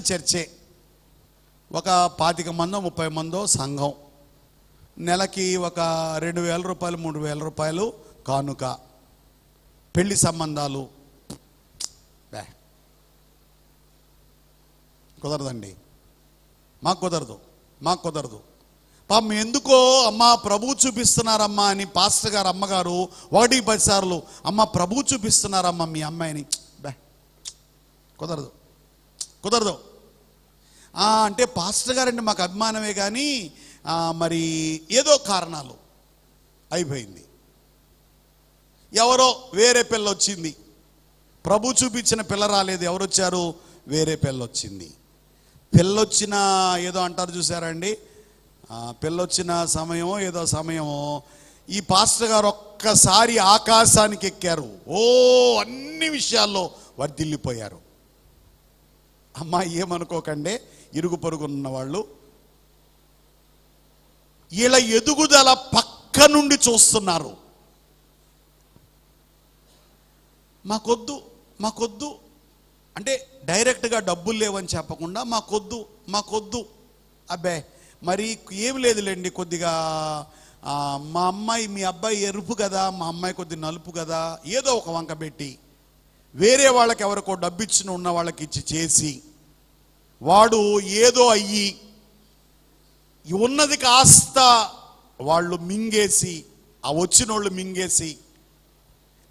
చర్చే, ఒక 25 మందో 30 మందో సంఘం, నెలకి ఒక 2,000 రూపాయలు 3,000 రూపాయలు కానుక, పెళ్లి సంబంధాలు. కుదరదండి, మాకు కుదరదు. పాపం ఎందుకో అమ్మా ప్రభు చూపిస్తున్నారమ్మా అని పాస్టర్ గారు అమ్మగారు 1-10 సార్లు అమ్మ ప్రభు చూపిస్తున్నారమ్మా మీ అమ్మాయిని. కుదరదు అంటే పాస్టర్ గారంటే మాకు అభిమానమే కానీ మరి ఏదో కారణాలు అయిపోయింది. ఎవరో వేరే పిల్ల వచ్చింది, ప్రభు చూపించిన పిల్ల రాలేదు, ఎవరు వచ్చారు? వేరే పిల్ల వచ్చింది. పిల్లొచ్చిన ఏదో అంటారు చూసారండి, పిల్లొచ్చిన సమయమో ఏదో సమయమో ఈ పాస్టర్ గారు ఒక్కసారి ఆకాశానికి ఎక్కారు. అన్ని విషయాల్లో వర్ధిల్లిపోయారు. అమ్మా ఏమనుకోకండి, ఇరుగు పొరుగున్న వాళ్ళు వీళ్ళ ఎదుగుదల పక్క నుండి చూస్తున్నారు. మాకొద్దు అంటే డైరెక్ట్గా డబ్బులు లేవని చెప్పకుండా మాకొద్దు అబ్బే మరి ఏమి లేదులేండి, కొద్దిగా మా అమ్మాయి మీ అబ్బాయి ఎరుపు కదా, మా అమ్మాయి కొద్ది నలుపు కదా, ఏదో ఒక వంక పెట్టి వేరే వాళ్ళకి ఎవరికో డబ్బిచ్చిన ఉన్న వాళ్ళకి ఇచ్చి చేసి వాడు ఏదో అయ్యి ఉన్నది కాస్త వాళ్ళు మింగేసి, ఆ వచ్చిన వాళ్ళు మింగేసి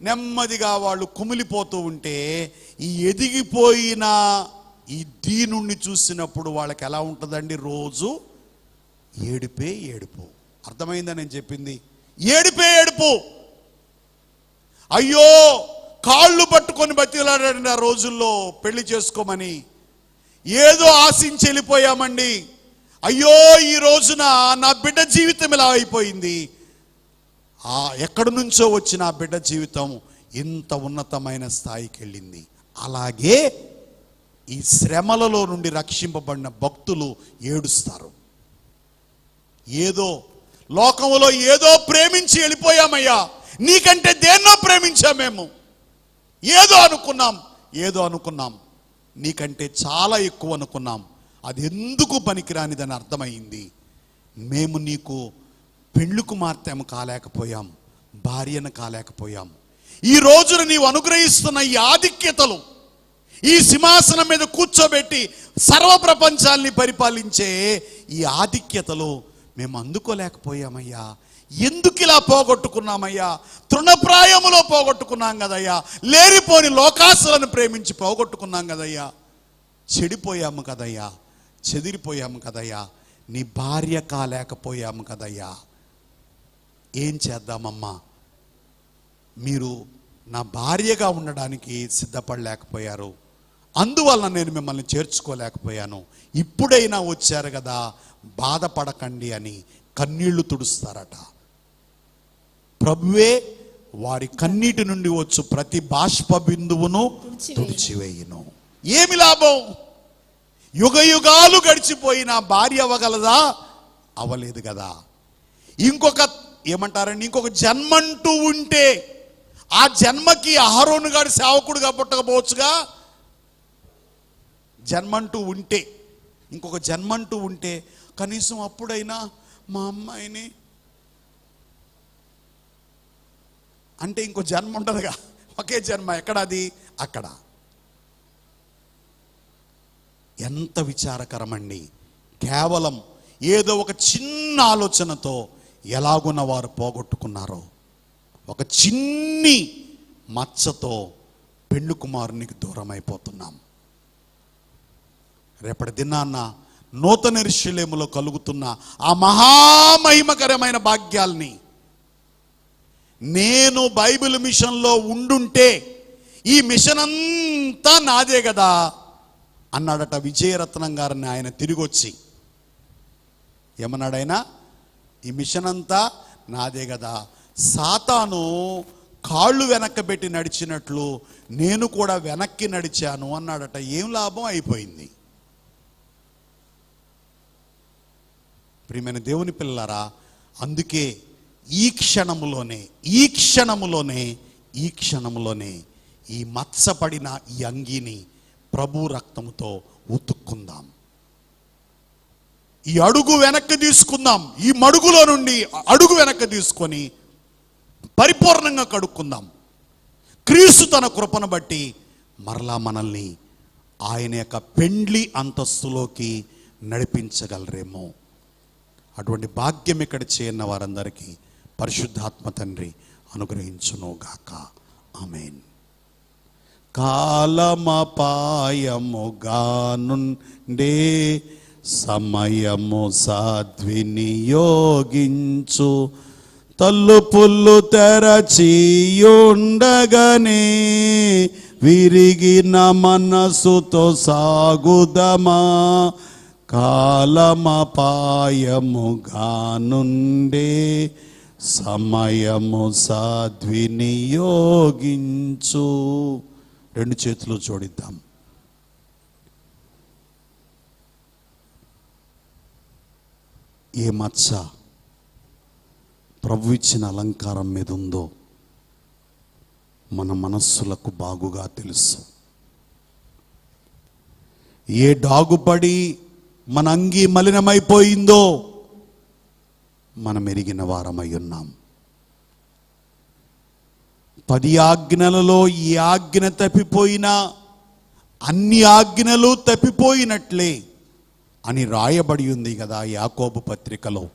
నెమ్మదిగా వాళ్ళు కుమిలిపోతూ ఉంటే ఈ ఎదిగిపోయిన ఈ దీనుణ్ణి చూసినప్పుడు వాళ్ళకి ఎలా ఉంటుందండి? రోజు ఏడుపు. అర్థమైందా నేను చెప్పింది? ఏడుపు. అయ్యో కాళ్ళు పట్టుకొని బతిలాడండి ఆ రోజుల్లో పెళ్లి చేసుకోమని. ఏదో ఆశించి వెళ్ళిపోయామండి. అయ్యో ఈ రోజున నా బిడ్డ జీవితం ఇలా అయిపోయింది. ఎక్కడి నుంచో వచ్చిన ఆ బిడ్డ జీవితం ఇంత ఉన్నతమైన స్థాయికి వెళ్ళింది. అలాగే ఈ శ్రమలలో నుండి రక్షింపబడిన భక్తులు ఏడుస్తారు. ఏదో లోకంలో ఏదో ప్రేమించి వెళ్ళిపోయామయ్యా, నీకంటే దేన్నో ప్రేమించామేమో, ఏదో అనుకున్నాం, నీకంటే చాలా ఎక్కువ అనుకున్నాం, అది ఎందుకు పనికిరానిదని అర్థమైంది. మేము నీకు పెళ్లి కుమార్తెము కాలేకపోయాం, భార్యను కాలేకపోయాం. ఈ రోజున నీవు అనుగ్రహిస్తున్న ఈ ఆధిక్యతలు, ఈ సింహాసనం మీద కూర్చోబెట్టి సర్వ ప్రపంచాల్ని పరిపాలించే ఈ ఆధిక్యతలు మేము అందుకోలేకపోయామయ్యా. ఎందుకు ఇలా పోగొట్టుకున్నామయ్యా? తృణప్రాయములో పోగొట్టుకున్నాం కదయ్యా, లేరిపోని లోకాసులను ప్రేమించి పోగొట్టుకున్నాం కదయ్యా, చెడిపోయాము కదయ్యా, చెదిరిపోయాము కదయ్యా, నీ భార్య కాలేకపోయాము కదయ్యా. ఏం చేద్దామమ్మా? మీరు నా భార్యగా ఉండడానికి సిద్ధపడలేకపోయారు, అందువలన నేను మిమ్మల్ని చేర్చుకోలేకపోయాను. ఇప్పుడైనా వచ్చారు కదా, బాధపడకండి అని కన్నీళ్లు తుడుస్తారట. ప్రభువే వారి కన్నీటి నుండి వచ్చు ప్రతి బాష్ప బిందువును తుడిచివేయును. ఏమి లాభం? యుగయుగాలు గడిచిపోయిన భార్య అవ్వగలదా? అవ్వలేదు కదా. ఇంకొక జన్మంటూ ఉంటే ఆ జన్మకి అహరోను గారి సేవకుడుగా పుట్టకపోవచ్చుగా. ఇంకొక జన్మంటూ ఉంటే కనీసం అప్పుడైనా మా అమ్మాయిని అంటే ఇంకో జన్మ ఉంటుందిగా, ఒకే జన్మ. ఎక్కడది? అక్కడ. ఎంత విచారకరమండి. కేవలం ఏదో ఒక చిన్న ఆలోచనతో ఎలాగున్న వారు పోగొట్టుకున్నారో, ఒక చిన్ని మచ్చతో పెండ్లి కుమారునికి దూరం అయిపోతున్నాం. రేపటి దినాన్న నూతన యెరూషలేములో కలుగుతున్న ఆ మహామహిమకరమైన భాగ్యాల్ని నేను బైబిల్ మిషన్లో ఉండుంటే ఈ మిషన్ అంతా నాదే కదా అన్నాడట విజయరత్నం గారిని. ఆయన తిరిగి వచ్చి ఏమన్నాడైనా? ఈ మిషన్ అంతా నాదే కదా, సాతాను కాళ్ళు వెనక్కబెట్టి నడిచినట్లు నేను కూడా వెనక్కి నడిచాను అన్నాడట. ఏం లాభం? అయిపోయింది. ప్రియమైన దేవుని పిల్లలారా, అందుకే ఈ క్షణములోనే ఈ క్షణంలోనే ఈ మచ్చపడిన ఈ అంగీని ప్రభు రక్తంతో ఉతుక్కుందాం. ఈ అడుగు వెనక్కి తీసుకుందాం. ఈ మడుగులో నుండి అడుగు వెనక్కి తీసుకొని పరిపూర్ణంగా కడుక్కుందాం. క్రీస్తు తన కృపను బట్టి మరలా మనల్ని ఆయన యొక్క పెండ్లి అంతస్తులోకి నడిపించగలరేమో. అటువంటి భాగ్యం ఇక్కడ చేయన్న వారందరికీ పరిశుద్ధాత్మ తండ్రి అనుగ్రహించునుగాక. ఆమేన్. కాలమపాయముగానుండే సమయము సద్వినియోగించు, తలుపులు తెరచియుండగనే విరిగిన మనసుతో సాగుదమా. కాలమపాయముగానుండే సమయము సద్వినియోగించు. రెండు చేతులు జోడిద్దాం. ఏ మచ్చ ప్రభు ఇచ్చిన అలంకారం మీద ఉందో మన మనస్సులకు బాగుగా తెలుసు. ఏ డాగుపడి మన అంగీ మలినమైపోయిందో మనం ఎరిగిన వారమై ఉన్నాం. 10 ఆజ్ఞలలో ఈ ఆజ్ఞ తప్పిపోయినా అన్ని ఆజ్ఞలు తప్పిపోయినట్లే అని రాయబడి ఉంది కదా యాకోబు పత్రికలో.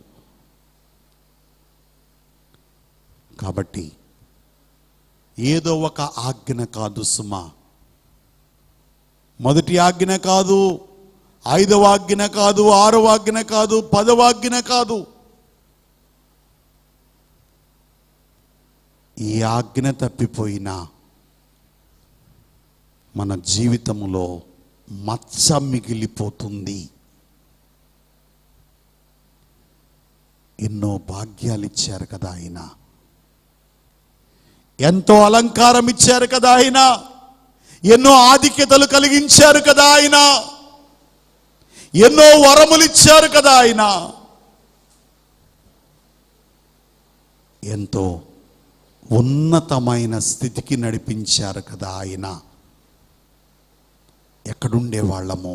కాబట్టి ఏదో ఒక ఆజ్ఞ కాదు సుమా, మొదటి ఆజ్ఞ కాదు, 5వ ఆజ్ఞ కాదు, 6వ ఆజ్ఞ కాదు, 10వ ఆజ్ఞ కాదు. ఈ ఆజ్ఞ తప్పిపోయినా మన జీవితంలో మచ్చ మిగిలిపోతుంది. ఎన్నో భాగ్యాలు ఇచ్చారు కదా ఆయన, ఎంతో అలంకారం ఇచ్చారు కదా ఆయన, ఎన్నో ఆధిక్యతలు కలిగించారు కదా ఆయన, ఎన్నో వరములు ఇచ్చారు కదా ఆయన, ఎంతో ఉన్నతమైన స్థితికి నడిపించారు కదా ఆయన. ఎక్కడుండేవాళ్ళమో,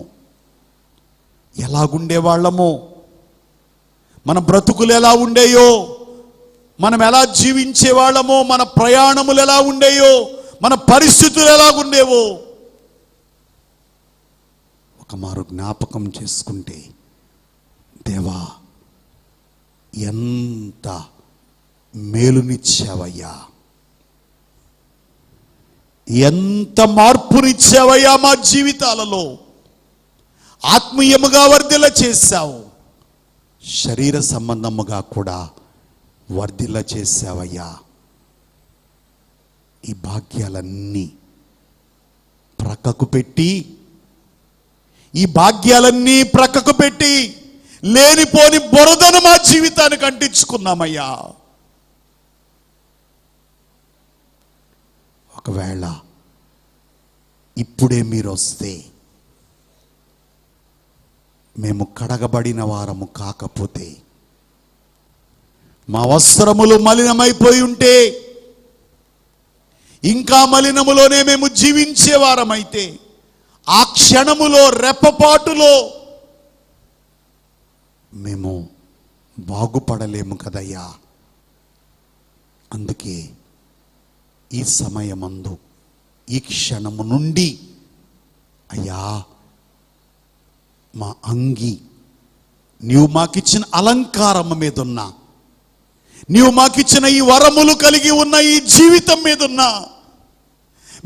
ఎలాగుండేవాళ్ళమో, మన బ్రతుకులు ఎలా ఉండేయో, మనం ఎలా జీవించేవాళ్ళమో, మన ప్రయాణములు ఎలా ఉండేయో, మన పరిస్థితులు ఎలాగుండేవో ఒక మారు జ్ఞాపకం చేసుకుంటే, దేవా ఎంత మేలునిచ్చావయ్యా, ఎంత మార్పునిచ్చావయ్యా మా జీవితాలలో. ఆత్మీయముగా వర్ధిల్ల చేశావు, శరీర సంబంధముగా కూడా వర్ధిల్ల చేశావయ్యా. ఈ భాగ్యాలన్నీ ప్రక్కకు పెట్టి, ఈ భాగ్యాలన్నీ ప్రక్కకు పెట్టి లేనిపోని బురదను మా జీవితానికి అంటించుకున్నామయ్యా. ఒకవేళ ఇప్పుడే మీరు వస్తే, మేము కడగబడిన వారము కాకపోతే, మా వస్త్రములు మలినమైపోయి ఉంటే, ఇంకా మలినములోనే మేము జీవించేవారమైతే, ఆ క్షణములో రెప్పపాటులో మేము బాగుపడలేము కదయ్యా. అందుకే ఈ సమయమందు, ఈ క్షణము నుండి అయ్యా, మా అంగి నీవు మాకిచ్చిన అలంకారం మీద ఉన్నా, నీవు మాకిచ్చిన ఈ వరములు కలిగి ఉన్న ఈ జీవితం మీద ఉన్నా,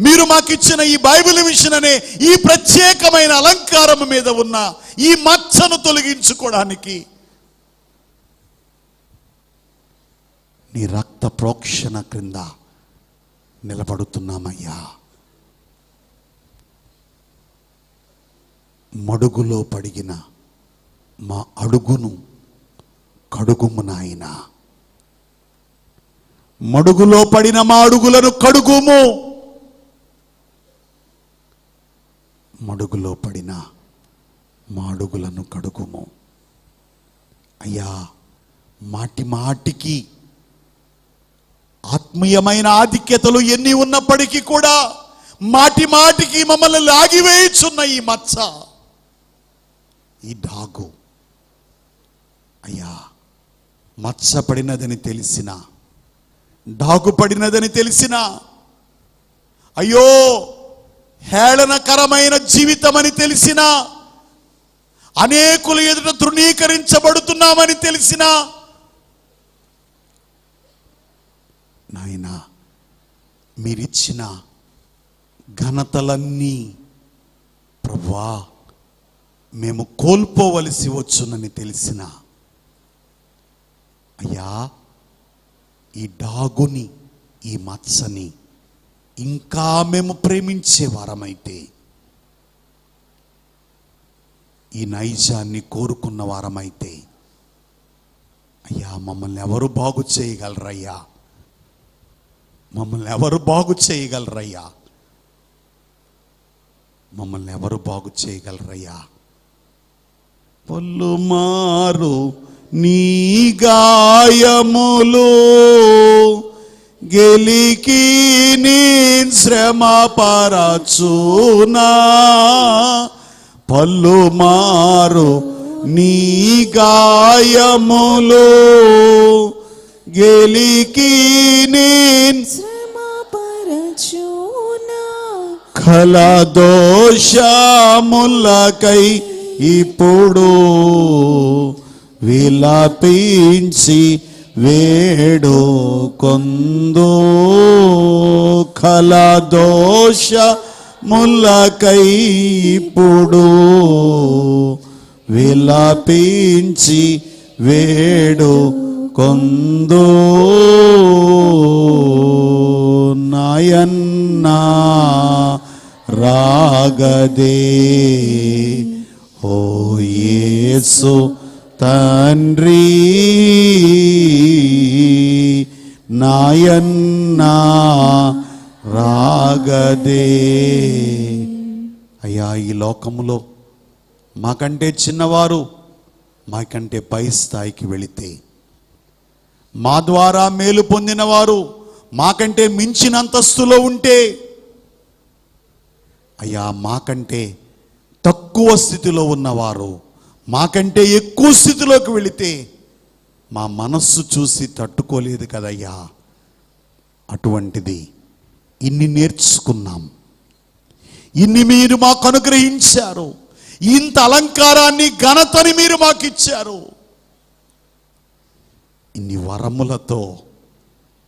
మీరు మాకిచ్చిన ఈ బైబిల్ మిషన్ అనే ఈ ప్రత్యేకమైన అలంకారం మీద ఉన్న ఈ మచ్చను తొలగించుకోవడానికి నీ రక్త ప్రోక్షణ క్రింద నిలబడుతున్నామయ్యా. మడుగులో పడిగిన మా అడుగును కడుగుము నాయనా. మడుగులో పడిన మా అడుగులను కడుగుము. మడుగులో పడిన మా అడుగులను కడుగుము అయ్యా. మాటి మాటికి ఆత్మీయమైన ఆధిక్యతలు ఎన్ని ఉన్నప్పటికీ కూడా మాటి మాటికి మమ్మల్ని లాగివేయుచున్న ఈ మచ్చ, ఈ డాగు, అయ్యా మచ్చ పడినదని తెలిసిన, డాగు పడినదని తెలిసిన, అయ్యో హేళనకరమైన జీవితమని తెలిసిన, అనేకులు ఎదుట తృణీకరించబడుతున్నామని తెలిసిన, నాయనా మీరిచ్చిన ఘనతలన్నీ ప్రభువా మేము కోల్పోవలసి వచ్చునని తెలిసిన, అయ్యా ఈ డాగుని, ఈ మచ్చని ఇంకా మేము ప్రేమించే వారమైతే, ఈ నైజాన్ని కోరుకున్న వారమైతే, అయ్యా మమ్మల్ని ఎవరు బాగు చేయగలరయ్యా, మమ్మల్ని ఎవరు బాగు చేయగలరయ్యా, మమ్మల్ని ఎవరు బాగు చేయగలరయ్యా. పొల్లుమారు నీ గాయములు గెలికి నీ శ్రమ పరచునా, పల్లుమారు నీ గాయములు గెలికి నీ శ్రమ పరచునా, కల దోషములకై ఇప్పుడు విలపించి వేడుకొందు, కల దోషములకై ఇప్పుడు విలపించి వేడుకొందు, నాయన్నా రాగదే ఓ యేసు తండ్రి, నాయన్నా రాగదే. అయ్యా ఈ లోకములో మాకంటే చిన్నవారు మాకంటే పై స్థాయికి వెళితే, మా ద్వారా మేలు పొందిన వారు మాకంటే మించిన అంతస్తులో ఉంటే, అయ్యా మాకంటే తక్కువ స్థితిలో ఉన్నవారు మాకంటే ఎక్కువ స్థితిలోకి వెళితే మా మనస్సు చూసి తట్టుకోలేదు కదయ్యా. అటువంటిది ఇన్ని నేర్చుకున్నాం, ఇన్ని మీరు మాకు అనుగ్రహించారు, ఇంత అలంకారాన్ని ఘనతని మీరు మాకు ఇచ్చారు, ఇన్ని వరములతో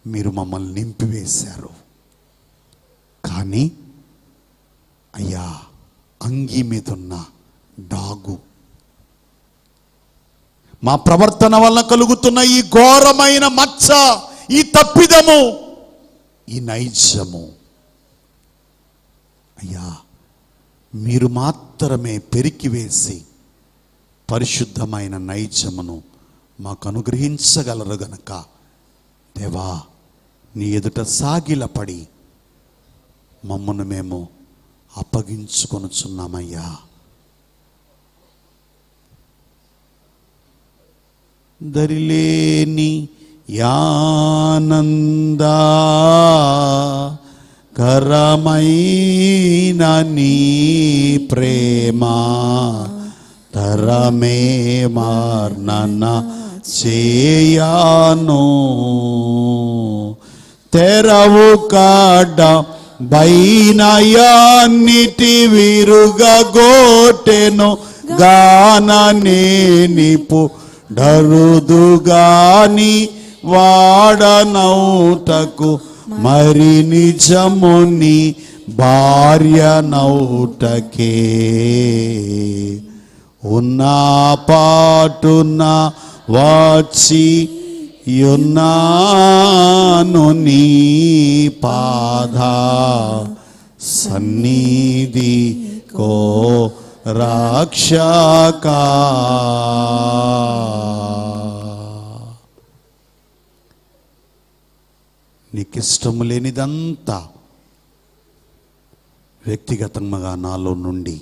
మీరు మమ్మల్ని నింపివేశారు. కానీ అయ్యా అంగి మీదున్న డాగు, మా ప్రవర్తన వల్ల కలుగుతున్న ఈ ఘోరమైన మచ్చ, ఈ తప్పిదము, ఈ నైజము, అయ్యా మీరు మాత్రమే పెరికివేసి పరిశుద్ధమైన నైజమును మాకు అనుగ్రహించగలరు గనక దేవా నీ ఎదుట సాగిలపడి మమ్మను మేము అప్పగించుకొనుచున్నామయ్యా. దరిలేని యానందా కరమైన నీ ప్రేమ తరమే మార్నన చేయను, తెరవు కాడ బైనయాన్నిటి విరుగగోటెను గాననే నిపు డరుదుగాని వాడనౌటకు మరి నిజముని భార్య నౌటకే, ఉన్నా పాటున వచ్చి యున్నాను నీ పాద సన్నిధి కో రక్షకా. నీకిష్టము లేనిదంతా వ్యక్తిగతంగా నాలో నుండి,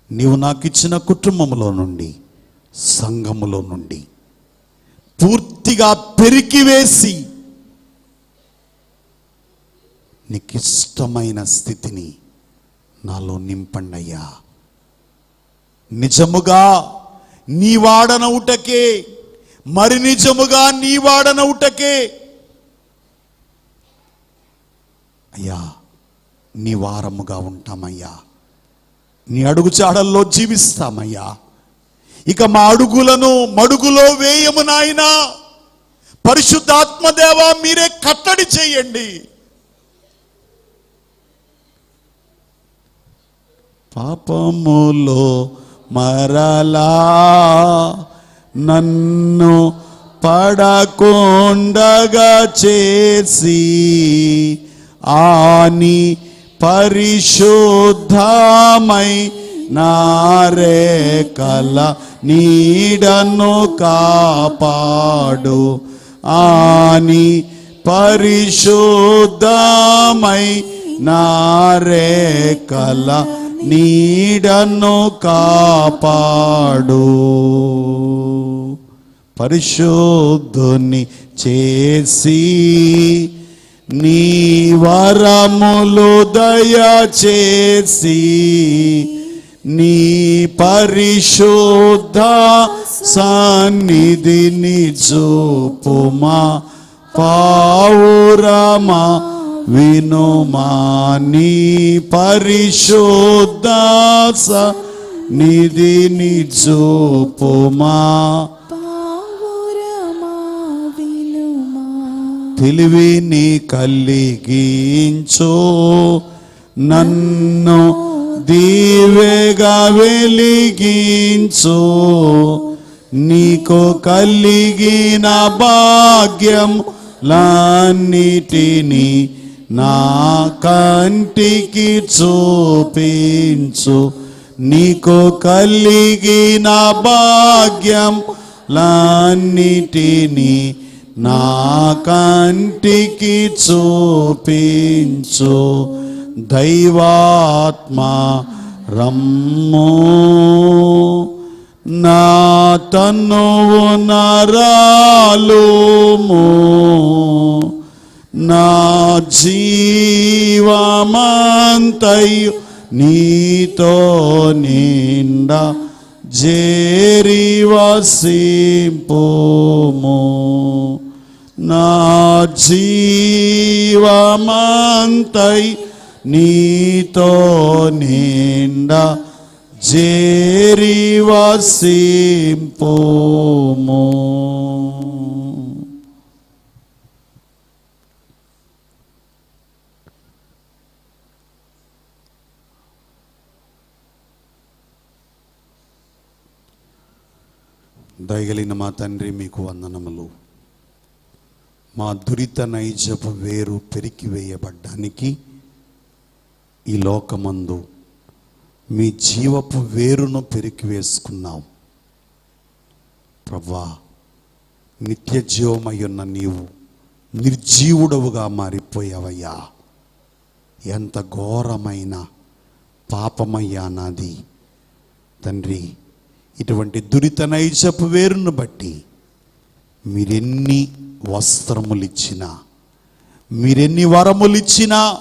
నీవు నాకు ఇచ్చిన కుటుంబంలో నుండి, సంఘములో నుండి పూర్తిగా పెరికివేసి నీకిష్టమైన స్థితిని నాలో నింపండి అయ్యా. నిజముగా నీ వాడనవుటకే, మరి నిజముగా నీ వాడనవుటకే అయ్యా నీ వారముగా ఉంటామయ్యా. నీ అడుగుచాడల్లో జీవిస్తామయ్యా. ఇక మా అడుగులను మడుగులో వేయము నాయనా. పరిశుద్ధాత్మదేవ మీరే కట్టడి చేయండి. పాపములో మరలా నన్ను పడకుండగా చేసి ఆని పరిశుద్ధమై నారేకల నీడను కాపాడు. ఆని పరిశుద్ధమై నారేకల నీడను కాపాడు. పరిశుద్ధుని చేసి నీ వరములు దయచేసి నీ పరిశుద్ధ సన్నిధిని చూపుమా. పావురమా వినుమా. నీ పరిశుద్ధ సన్నిధిని చూపుమా. తెలివిని కలిగించు నన్ను దీవెగా వెలిగించు. నీకు కలిగిన భాగ్యం లాన్నిటిని నా కంటికి చూపించు. నీకు కలిగిన భాగ్యం లాన్నిటిని నా కంటికి చూపించు. దైవాత్మ రమ్ము నా తనువు నరాలుము. నా జీవమంతయు నీతో నిండా జేరి వసింపుము. నా జీవమంతై నీతో నిండా జేరి వసింపుము. దయగలిగిన మా తండ్రి మీకు వందనములు. మా దురిత నైజపు వేరు పెరికివేయబడ్డానికి ఈ లోకమందు మీ జీవపు వేరును పెరికివేసుకున్నావు ప్రభువా. నిత్య జీవమయ్యున్న నీవు నిర్జీవుడవుగా మారిపోయావయ్యా. ఎంత ఘోరమైన పాపమయ్యా నాది తండ్రి. ఇటువంటి దురిత నైజపు వేరును బట్టి మీరెన్ని వస్త్రములిచ్చినా, మీరెన్ని వరములిచ్చినా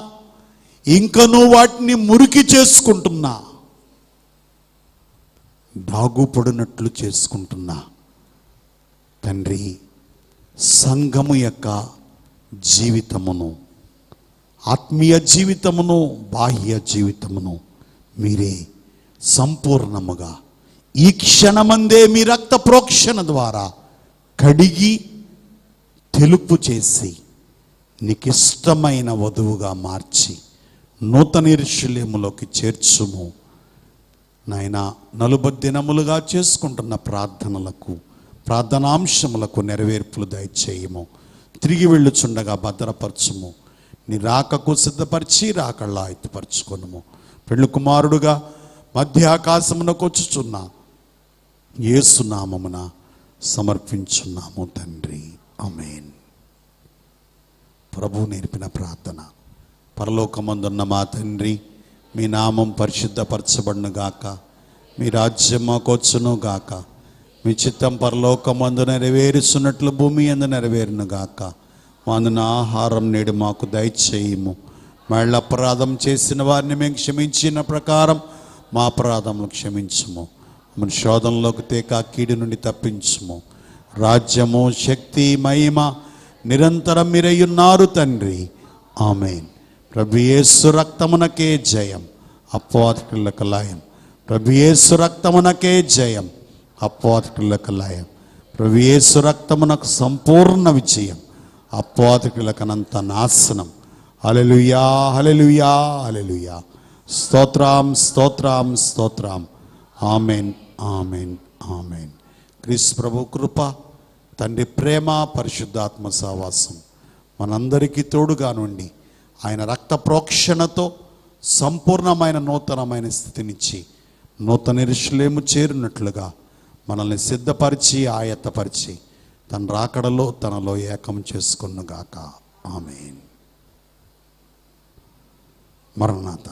ఇంకనూ వాటిని మురికి చేసుకుంటున్నా, దాగుపడినట్లు చేసుకుంటున్నా తండ్రి. సంఘము యొక్క జీవితమును, ఆత్మీయ జీవితమును, బాహ్య జీవితమును మీరే సంపూర్ణముగా ఈ క్షణమందే మీ రక్త ప్రోక్షణ ద్వారా కడిగి తెలుపు చేసి నీకిష్టమైన వధువుగా మార్చి నూతన యెరూషలేములోకి చేర్చుము నాయనా. 40 దినములుగా చేసుకుంటున్న ప్రార్థనలకు, ప్రార్థనాంశములకు నెరవేర్పులు దయచేయము. తిరిగి వెళ్ళుచుండగా భద్రపరచుము. నీ రాకకు సిద్ధపరిచి రాకళ్ళ ఎత్తుపరచుకొనుము. పెళ్లి కుమారుడుగా మధ్య ఆకాశమునకు వచ్చుచున్నా యేసు నామమున సమర్పించున్నాము తండ్రి. ఆమేన్. ప్రభు నేర్పిన ప్రార్థన. పరలోకమందున్న మా తండ్రి, మీ నామం పరిశుద్ధపరచబడును గాక. మీ రాజ్యం మాకొచ్చును గాక. మీ చిత్తం పరలోకమందు నెరవేరుచున్నట్లు భూమి యందు నెరవేరును గాక. మా అందున ఆహారం నేడు మాకు దయచేయము. మళ్ళీ అపరాధం చేసిన వారిని మేము క్షమించిన ప్రకారం మా అపరాధములు క్షమించుము. మన శోధనలోకి తేక కీడు నుండి తప్పించుము. రాజ్యము, శక్తి, మహిమ నిరంతరం మీరయ్యున్నారు తండ్రి. ఆమేన్. ప్రభు యేసు రక్తమునకే జయం, అపవాదికులకు లయం. ప్రభు యేసు రక్తమునకే జయం, అపవాదికులకు లయం. ప్రభు యేసు రక్తమునకు సంపూర్ణ విజయం, అపవాదికులకనంత నాశనం. హల్లెలూయా, హల్లెలూయా, హల్లెలూయా. స్తోత్రం, స్తోత్రం, స్తోత్రం. ఆమేన్, ఆమేన్, ఆమేన్. క్రీస్తు ప్రభు కృప, తండ్రి ప్రేమ, పరిశుద్ధాత్మ సహవాసం మనందరికీ తోడుగా నుండి ఆయన రక్త ప్రోక్షణతో సంపూర్ణమైన నూతనమైన స్థితినిచ్చి నూతన యెరూషలేము చేరినట్లుగా మనల్ని సిద్ధపరిచి ఆయత్తపరిచి తన రాకడలో తనలో ఏకం చేసుకొనుగాక. ఆమేన్. మరణాత.